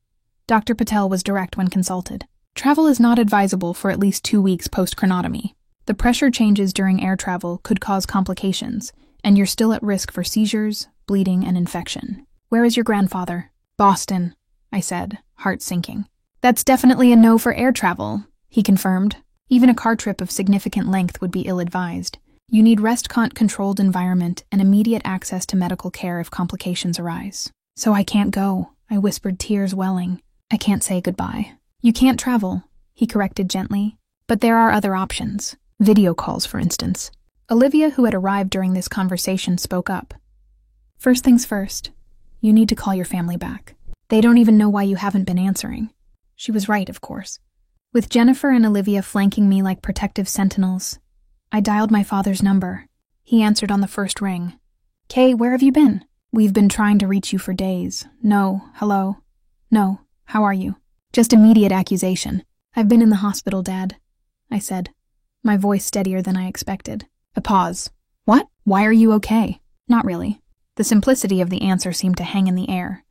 Dr. Patel was direct when consulted. Travel is not advisable for at least 2 weeks post-chronotomy. The pressure changes during air travel could cause complications, and you're still at risk for seizures, bleeding, and infection. Where is your grandfather? Boston, I said, heart sinking. That's definitely a no for air travel, he confirmed. Even a car trip of significant length would be ill-advised. You need rest-controlled environment and immediate access to medical care if complications arise. So I can't go, I whispered, tears welling. I can't say goodbye. You can't travel, he corrected gently. But there are other options. Video calls, for instance. Olivia, who had arrived during this conversation, spoke up. First things first, you need to call your family back. They don't even know why you haven't been answering. She was right, of course. With Jennifer and Olivia flanking me like protective sentinels, I dialed my father's number. He answered on the first ring. Kaye, where have you been? We've been trying to reach you for days. No, hello. No, how are you? Just immediate accusation. I've been in the hospital, Dad, I said, my voice steadier than I expected. A pause. What? Why are you okay? Not really. The simplicity of the answer seemed to hang in the air.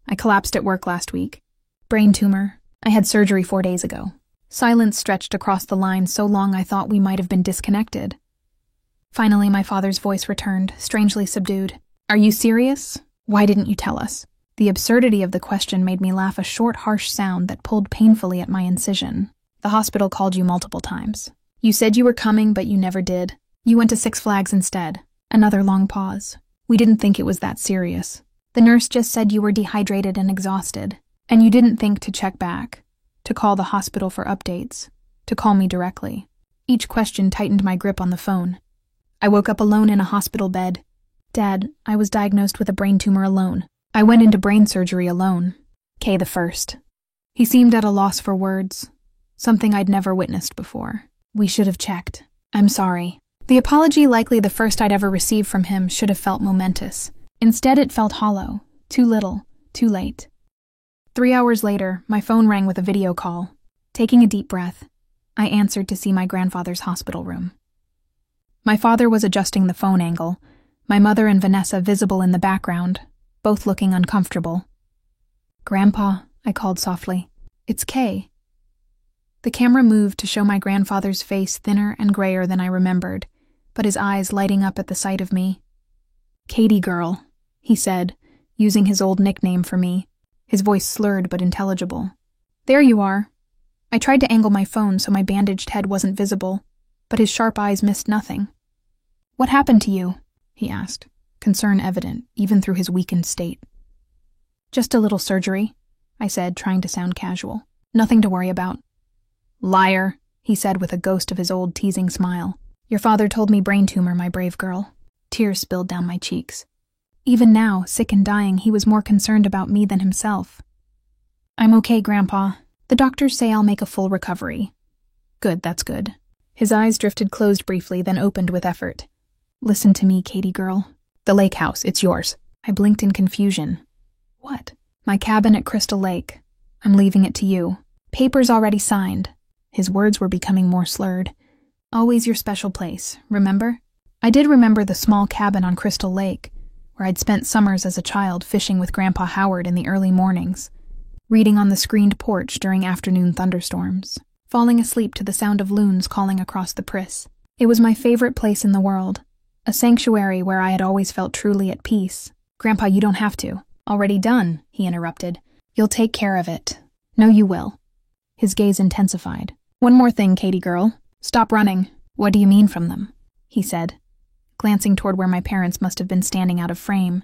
I collapsed at work last week. Brain tumor. I had surgery 4 days ago. Silence stretched across the line so long I thought we might have been disconnected. Finally, my father's voice returned, strangely subdued. Are you serious? Why didn't you tell us? The absurdity of the question made me laugh, a short, harsh sound that pulled painfully at my incision. The hospital called you multiple times. You said you were coming, but you never did. You went to Six Flags instead. Another long pause. We didn't think it was that serious. The nurse just said you were dehydrated and exhausted, and you didn't think to check back, to call the hospital for updates, to call me directly. Each question tightened my grip on the phone. I woke up alone in a hospital bed. Dad, I was diagnosed with a brain tumor alone. I went into brain surgery alone. Kaye the first. He seemed at a loss for words, something I'd never witnessed before. We should have checked. I'm sorry. The apology, likely the first I'd ever received from him, should have felt momentous. Instead, it felt hollow. Too little. Too late. 3 hours later, my phone rang with a video call. Taking a deep breath, I answered to see my grandfather's hospital room. My father was adjusting the phone angle, my mother and Vanessa visible in the background, both looking uncomfortable. Grandpa, I called softly. It's Kaye. The camera moved to show my grandfather's face thinner and grayer than I remembered, but his eyes lighting up at the sight of me. Katie girl, he said, using his old nickname for me, his voice slurred but intelligible. There you are. I tried to angle my phone so my bandaged head wasn't visible, but his sharp eyes missed nothing. What happened to you? He asked, concern evident even through his weakened state. Just a little surgery, I said, trying to sound casual. Nothing to worry about. Liar, he said with a ghost of his old teasing smile. Your father told me brain tumor, my brave girl. Tears spilled down my cheeks. Even now, sick and dying, he was more concerned about me than himself. I'm okay, Grandpa. The doctors say I'll make a full recovery. Good, that's good. His eyes drifted closed briefly, then opened with effort. Listen to me, Katie girl. The lake house, it's yours. I blinked in confusion. What? My cabin at Crystal Lake. I'm leaving it to you. Papers already signed. His words were becoming more slurred. Always your special place, remember? I did remember the small cabin on Crystal Lake, where I'd spent summers as a child fishing with Grandpa Howard in the early mornings, reading on the screened porch during afternoon thunderstorms, falling asleep to the sound of loons calling across the Pris. It was my favorite place in the world, a sanctuary where I had always felt truly at peace. Grandpa, you don't have to. Already done, he interrupted. You'll take care of it. No, you will. His gaze intensified. One more thing, Katie girl. Stop running. What do you mean from them? He said, glancing toward where my parents must have been standing out of frame.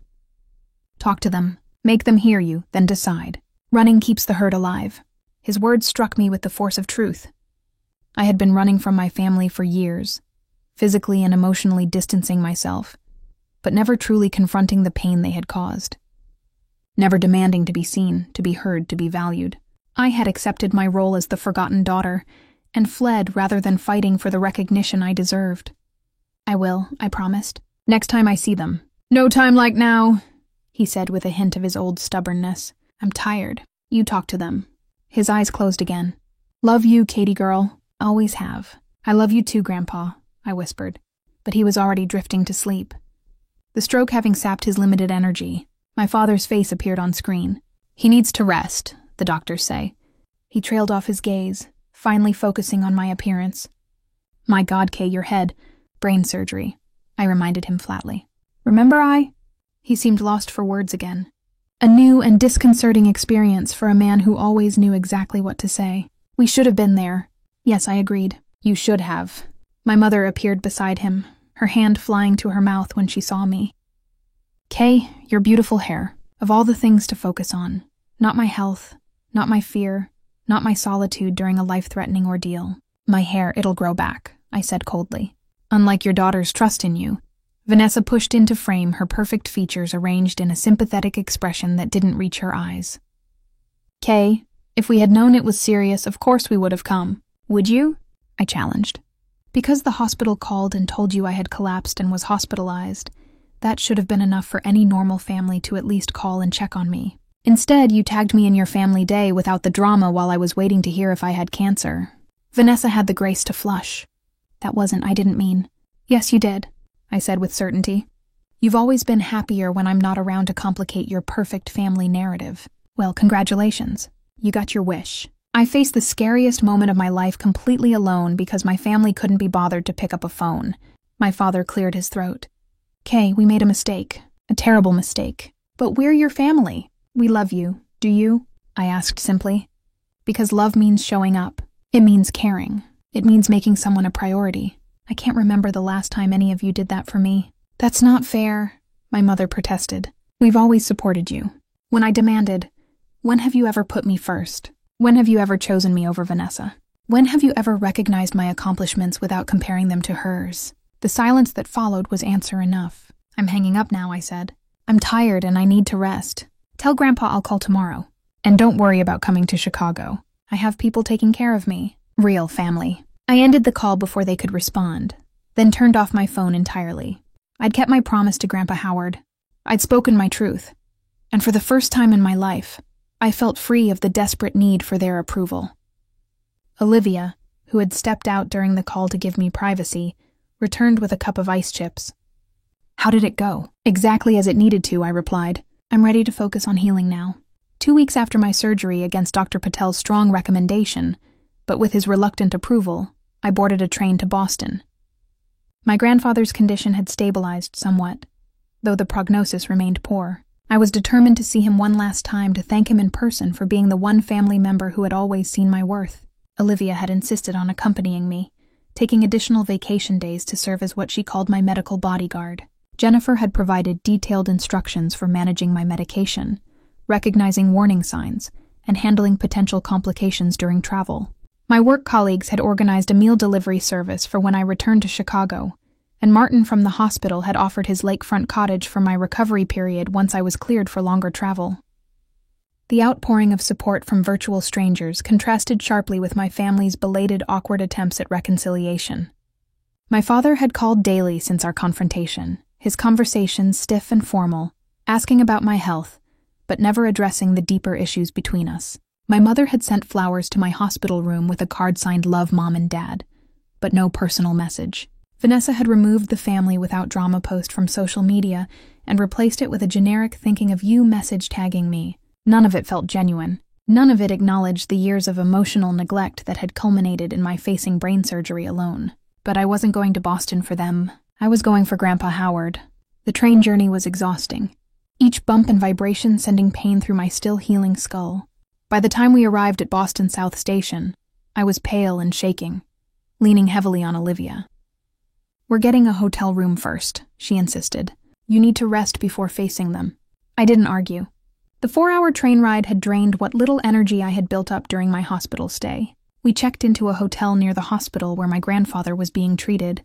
Talk to them. Make them hear you, then decide. Running keeps the herd alive. His words struck me with the force of truth. I had been running from my family for years, physically and emotionally distancing myself, but never truly confronting the pain they had caused. Never demanding to be seen, to be heard, to be valued. I had accepted my role as the forgotten daughter and fled rather than fighting for the recognition I deserved. I will, I promised. Next time I see them. No time like now, he said with a hint of his old stubbornness. I'm tired. You talk to them. His eyes closed again. Love you, Katie girl. Always have. I love you too, Grandpa, I whispered. But he was already drifting to sleep. The stroke having sapped his limited energy, my father's face appeared on screen. He needs to rest, the doctors say. He trailed off his gaze, finally focusing on my appearance. My God, Kay, your head. Brain surgery, I reminded him flatly. Remember He seemed lost for words again. A new and disconcerting experience for a man who always knew exactly what to say. We should have been there. Yes, I agreed. You should have. My mother appeared beside him, her hand flying to her mouth when she saw me. Kay, your beautiful hair. Of all the things to focus on. Not my health, not my fear, not my solitude during a life-threatening ordeal. My hair, it'll grow back, I said coldly. Unlike your daughter's trust in you. Vanessa pushed into frame, her perfect features arranged in a sympathetic expression that didn't reach her eyes. Kay, if we had known it was serious, of course we would have come. Would you? I challenged. Because the hospital called and told you I had collapsed and was hospitalized, that should have been enough for any normal family to at least call and check on me. Instead, you tagged me in your family day without the drama while I was waiting to hear if I had cancer. Vanessa had the grace to flush. I didn't mean. Yes, you did, I said with certainty. You've always been happier when I'm not around to complicate your perfect family narrative. Well, congratulations. You got your wish. I faced the scariest moment of my life completely alone because my family couldn't be bothered to pick up a phone. My father cleared his throat. Kay, we made a mistake. A terrible mistake. But we're your family. We love you. Do you? I asked simply. Because love means showing up. It means caring. It means making someone a priority. I can't remember the last time any of you did that for me. That's not fair, my mother protested. We've always supported you. When I demanded, when have you ever put me first? When have you ever chosen me over Vanessa? When have you ever recognized my accomplishments without comparing them to hers? The silence that followed was answer enough. I'm hanging up now, I said. I'm tired and I need to rest. Tell Grandpa I'll call tomorrow. And don't worry about coming to Chicago. I have people taking care of me. Real family. I ended the call before they could respond, then turned off my phone entirely. I'd kept my promise to Grandpa Howard. I'd spoken my truth. And for the first time in my life, I felt free of the desperate need for their approval. Olivia, who had stepped out during the call to give me privacy, returned with a cup of ice chips. How did it go? Exactly as it needed to, I replied. I'm ready to focus on healing now. 2 weeks after my surgery against Dr. Patel's strong recommendation, but with his reluctant approval, I boarded a train to Boston. My grandfather's condition had stabilized somewhat, though the prognosis remained poor. I was determined to see him one last time to thank him in person for being the one family member who had always seen my worth. Olivia had insisted on accompanying me, taking additional vacation days to serve as what she called my medical bodyguard. Jennifer had provided detailed instructions for managing my medication, recognizing warning signs, and handling potential complications during travel. My work colleagues had organized a meal delivery service for when I returned to Chicago, and Martin from the hospital had offered his lakefront cottage for my recovery period once I was cleared for longer travel. The outpouring of support from virtual strangers contrasted sharply with my family's belated awkward attempts at reconciliation. My father had called daily since our confrontation, his conversations stiff and formal, asking about my health, but never addressing the deeper issues between us. My mother had sent flowers to my hospital room with a card signed "Love, Mom and Dad," but no personal message. Vanessa had removed the family without drama post from social media and replaced it with a generic thinking of you message tagging me. None of it felt genuine. None of it acknowledged the years of emotional neglect that had culminated in my facing brain surgery alone. But I wasn't going to Boston for them. I was going for Grandpa Howard. The train journey was exhausting, each bump and vibration sending pain through my still healing skull. By the time we arrived at Boston South Station, I was pale and shaking, leaning heavily on Olivia. "We're getting a hotel room first," she insisted. "You need to rest before facing them." I didn't argue. The 4-hour train ride had drained what little energy I had built up during my hospital stay. We checked into a hotel near the hospital where my grandfather was being treated,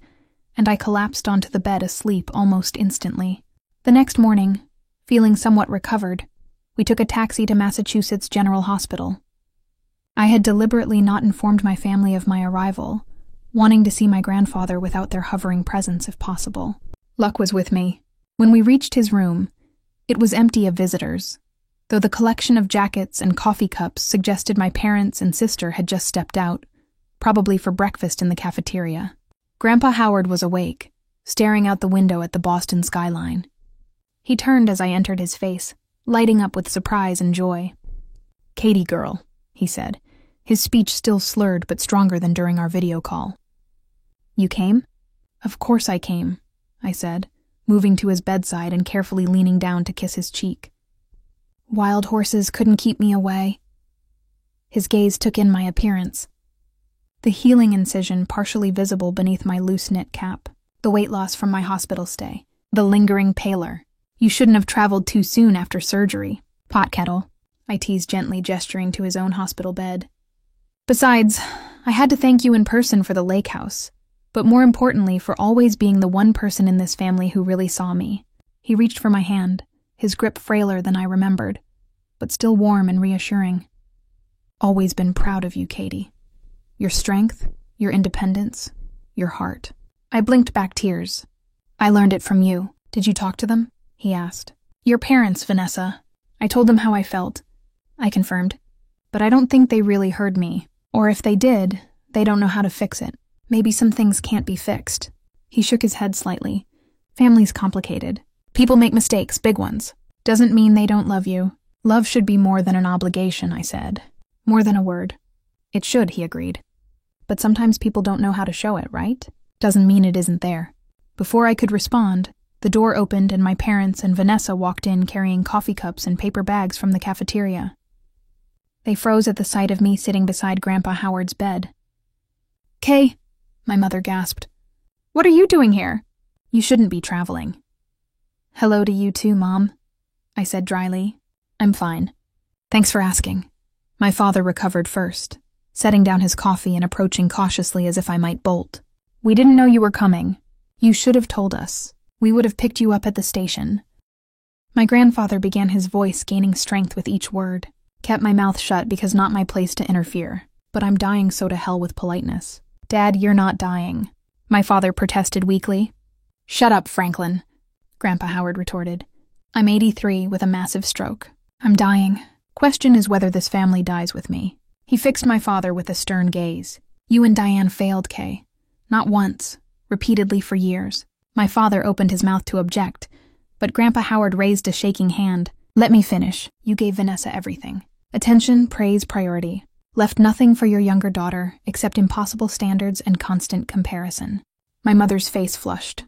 and I collapsed onto the bed asleep almost instantly. The next morning, feeling somewhat recovered, we took a taxi to Massachusetts General Hospital. I had deliberately not informed my family of my arrival, wanting to see my grandfather without their hovering presence if possible. Luck was with me. When we reached his room, it was empty of visitors, though the collection of jackets and coffee cups suggested my parents and sister had just stepped out, probably for breakfast in the cafeteria. Grandpa Howard was awake, staring out the window at the Boston skyline. He turned as I entered his face, lighting up with surprise and joy. "Katie girl," he said, his speech still slurred but stronger than during our video call. "You came?" "Of course I came," I said, moving to his bedside and carefully leaning down to kiss his cheek. "Wild horses couldn't keep me away." His gaze took in my appearance. The healing incision partially visible beneath my loose-knit cap, the weight loss from my hospital stay, the lingering pallor. "You shouldn't have traveled too soon after surgery." "Pot kettle," I teased gently, gesturing to his own hospital bed. "Besides, I had to thank you in person for the lake house, but more importantly for always being the one person in this family who really saw me." He reached for my hand, his grip frailer than I remembered, but still warm and reassuring. "Always been proud of you, Katie. Your strength, your independence, your heart." I blinked back tears. "I learned it from you. Did you talk to them?" he asked. "Your parents, Vanessa." I told them how I felt, I confirmed, but I don't think they really heard me, or if they did, they don't know how to fix it. Maybe some things can't be fixed. He shook his head slightly. "Family's complicated. People make mistakes, big ones. Doesn't mean they don't love you. Love should be more than an obligation," I said. "More than a word." "It should," he agreed. "But sometimes people don't know how to show it, right? Doesn't mean it isn't there." Before I could respond, the door opened and my parents and Vanessa walked in carrying coffee cups and paper bags from the cafeteria. They froze at the sight of me sitting beside Grandpa Howard's bed. "Kaye," my mother gasped. "What are you doing here?" "You shouldn't be traveling." "Hello to you too, Mom," I said dryly. "I'm fine. Thanks for asking." My father recovered first, setting down his coffee and approaching cautiously as if I might bolt. "We didn't know you were coming. You should have told us. We would have picked you up at the station." My grandfather began, his voice gaining strength with each word. Kept my mouth shut because not my place to interfere, but I'm dying, so to hell with politeness. "Dad, you're not dying," my father protested weakly. "Shut up, Franklin," Grandpa Howard retorted. "I'm 83 with a massive stroke. I'm dying. Question is whether this family dies with me." He fixed my father with a stern gaze. "You and Diane failed, Kaye. Not once, repeatedly for years." My father opened his mouth to object, but Grandpa Howard raised a shaking hand. "Let me finish. You gave Vanessa everything. Attention, praise, priority. Left nothing for your younger daughter except impossible standards and constant comparison." My mother's face flushed.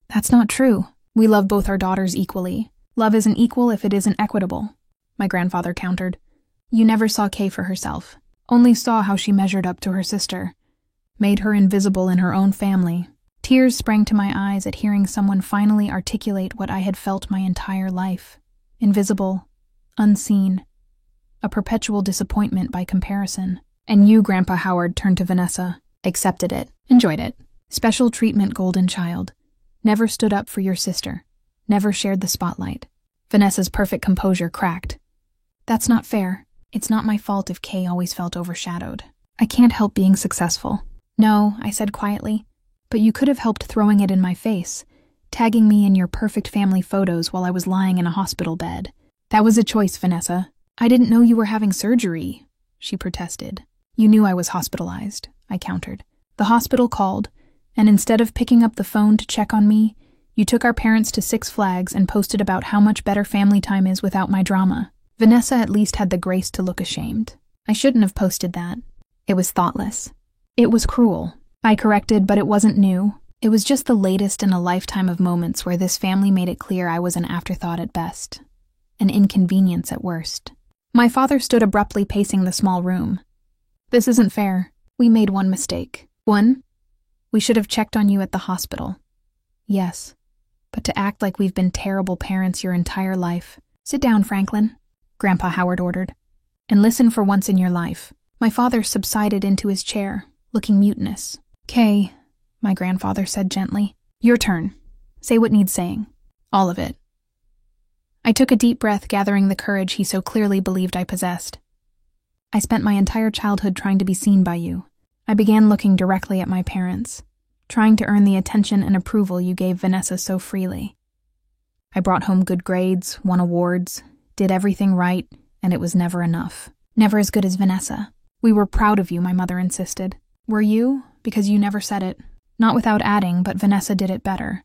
"That's not true. We love both our daughters equally. Love isn't equal if it isn't equitable," my grandfather countered. "You never saw Kaye for herself, only saw how she measured up to her sister. Made her invisible in her own family." Tears sprang to my eyes at hearing someone finally articulate what I had felt my entire life. Invisible, unseen, a perpetual disappointment by comparison. "And you," Grandpa Howard turned to Vanessa, "accepted it, enjoyed it. Special treatment, golden child. Never stood up for your sister. Never shared the spotlight." Vanessa's perfect composure cracked. "That's not fair. It's not my fault if Kaye always felt overshadowed. I can't help being successful." "No," I said quietly, "but you could have helped throwing it in my face, tagging me in your perfect family photos while I was lying in a hospital bed." "That was a choice, Vanessa. I didn't know you were having surgery," she protested. "You knew I was hospitalized," I countered. The hospital called, and instead of picking up the phone to check on me, you took our parents to Six Flags and posted about how much better family time is without my drama. Vanessa at least had the grace to look ashamed. I shouldn't have posted that. It was thoughtless. It was cruel. I corrected, but it wasn't new. It was just the latest in a lifetime of moments where this family made it clear I was an afterthought at best, an inconvenience at worst. My father stood abruptly pacing the small room. This isn't fair. We made one mistake. One? We should have checked on you at the hospital. Yes, but to act like we've been terrible parents your entire life. Sit down, Franklin, Grandpa Howard ordered, and listen for once in your life. My father subsided into his chair, looking mutinous. Kaye, my grandfather said gently, your turn. Say what needs saying. All of it. I took a deep breath, gathering the courage he so clearly believed I possessed. I spent my entire childhood trying to be seen by you. I began looking directly at my parents, trying to earn the attention and approval you gave Vanessa so freely. I brought home good grades, won awards, did everything right, and it was never enough. Never as good as Vanessa. We were proud of you, my mother insisted. Were you? Because you never said it. Not without adding, but Vanessa did it better.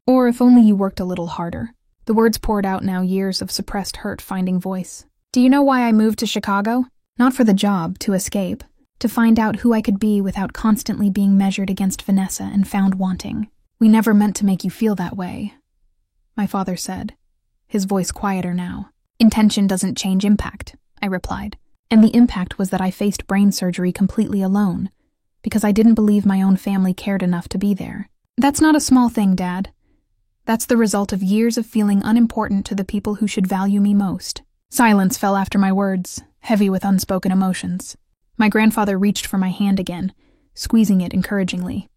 Or if only you worked a little harder. The words poured out now, years of suppressed hurt finding voice. Do you know why I moved to Chicago? Not for the job, to escape. To find out who I could be without constantly being measured against Vanessa and found wanting. We never meant to make you feel that way, my father said, his voice quieter now. Intention doesn't change impact, I replied. And the impact was that I faced brain surgery completely alone, because I didn't believe my own family cared enough to be there. That's not a small thing, Dad. That's the result of years of feeling unimportant to the people who should value me most. Silence fell after my words, heavy with unspoken emotions. My grandfather reached for my hand again, squeezing it encouragingly.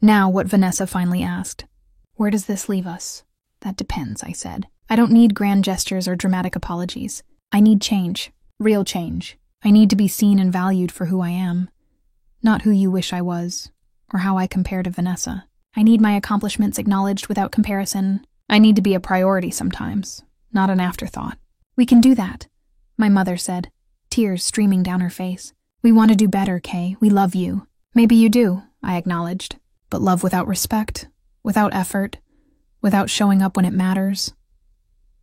Now, what Vanessa finally asked. Where does this leave us? That depends, I said. I don't need grand gestures or dramatic apologies. I need change. Real change. I need to be seen and valued for who I am. Not who you wish I was, or how I compare to Vanessa. I need my accomplishments acknowledged without comparison. I need to be a priority sometimes, not an afterthought. We can do that, my mother said, tears streaming down her face. We want to do better, Kaye. We love you. Maybe you do, I acknowledged. But love without respect, without effort, without showing up when it matters.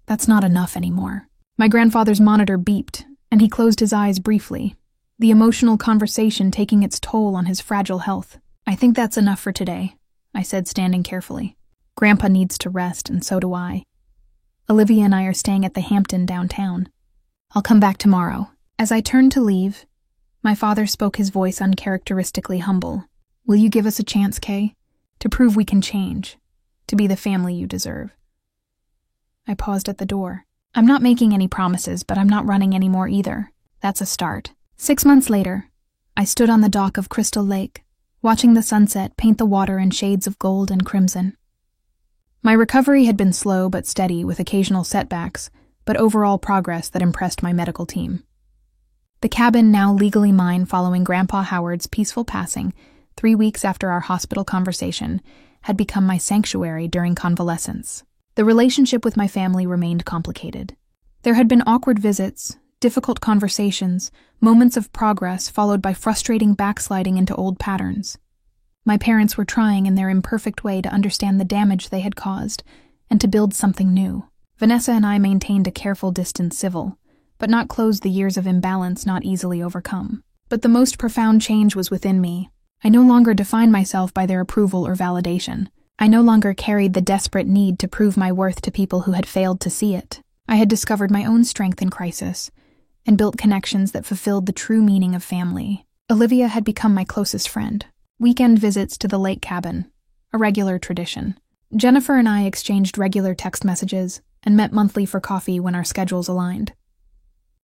That's not enough anymore. My grandfather's monitor beeped, and he closed his eyes briefly, the emotional conversation taking its toll on his fragile health. I think that's enough for today, I said, standing carefully. Grandpa needs to rest, and so do I. Olivia and I are staying at the Hampton downtown. I'll come back tomorrow. As I turned to leave, my father spoke, his voice uncharacteristically humble. Will you give us a chance, Kaye? To prove we can change, to be the family you deserve. I paused at the door. I'm not making any promises, but I'm not running anymore either. That's a start. 6 months later, I stood on the dock of Crystal Lake, watching the sunset paint the water in shades of gold and crimson. My recovery had been slow but steady, with occasional setbacks, but overall progress that impressed my medical team. The cabin, now legally mine following Grandpa Howard's peaceful passing 3 weeks after our hospital conversation, had become my sanctuary during convalescence. The relationship with my family remained complicated. There had been awkward visits, difficult conversations, moments of progress followed by frustrating backsliding into old patterns. My parents were trying in their imperfect way to understand the damage they had caused and to build something new. Vanessa and I maintained a careful distance civil, but not closed the years of imbalance not easily overcome. But the most profound change was within me. I no longer defined myself by their approval or validation. I no longer carried the desperate need to prove my worth to people who had failed to see it. I had discovered my own strength in crisis and built connections that fulfilled the true meaning of family. Olivia had become my closest friend. Weekend visits to the lake cabin, a regular tradition. Jennifer and I exchanged regular text messages and met monthly for coffee when our schedules aligned.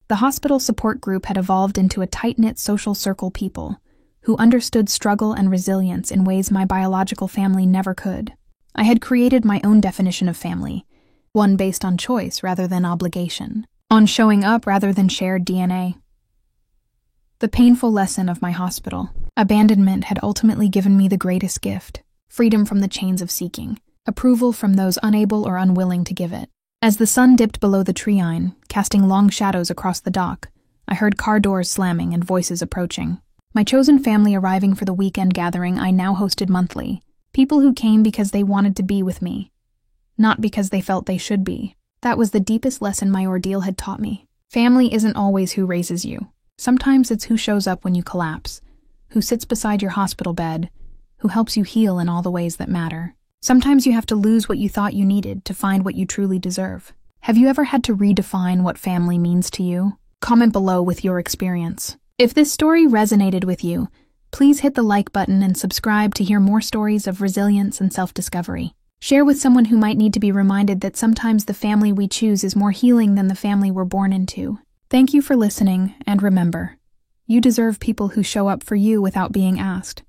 The hospital support group had evolved into a tight-knit social circle people who understood struggle and resilience in ways my biological family never could. I had created my own definition of family, one based on choice rather than obligation, on showing up rather than shared DNA. The painful lesson of my hospital, abandonment, had ultimately given me the greatest gift, freedom from the chains of seeking, approval from those unable or unwilling to give it. As the sun dipped below the treine, casting long shadows across the dock, I heard car doors slamming and voices approaching. My chosen family arriving for the weekend gathering I now hosted monthly. People who came because they wanted to be with me, not because they felt they should be. That was the deepest lesson my ordeal had taught me. Family isn't always who raises you. Sometimes it's who shows up when you collapse, who sits beside your hospital bed, who helps you heal in all the ways that matter. Sometimes you have to lose what you thought you needed to find what you truly deserve. Have you ever had to redefine what family means to you? Comment below with your experience. If this story resonated with you, please hit the like button and subscribe to hear more stories of resilience and self-discovery. Share with someone who might need to be reminded that sometimes the family we choose is more healing than the family we're born into. Thank you for listening, and remember, you deserve people who show up for you without being asked.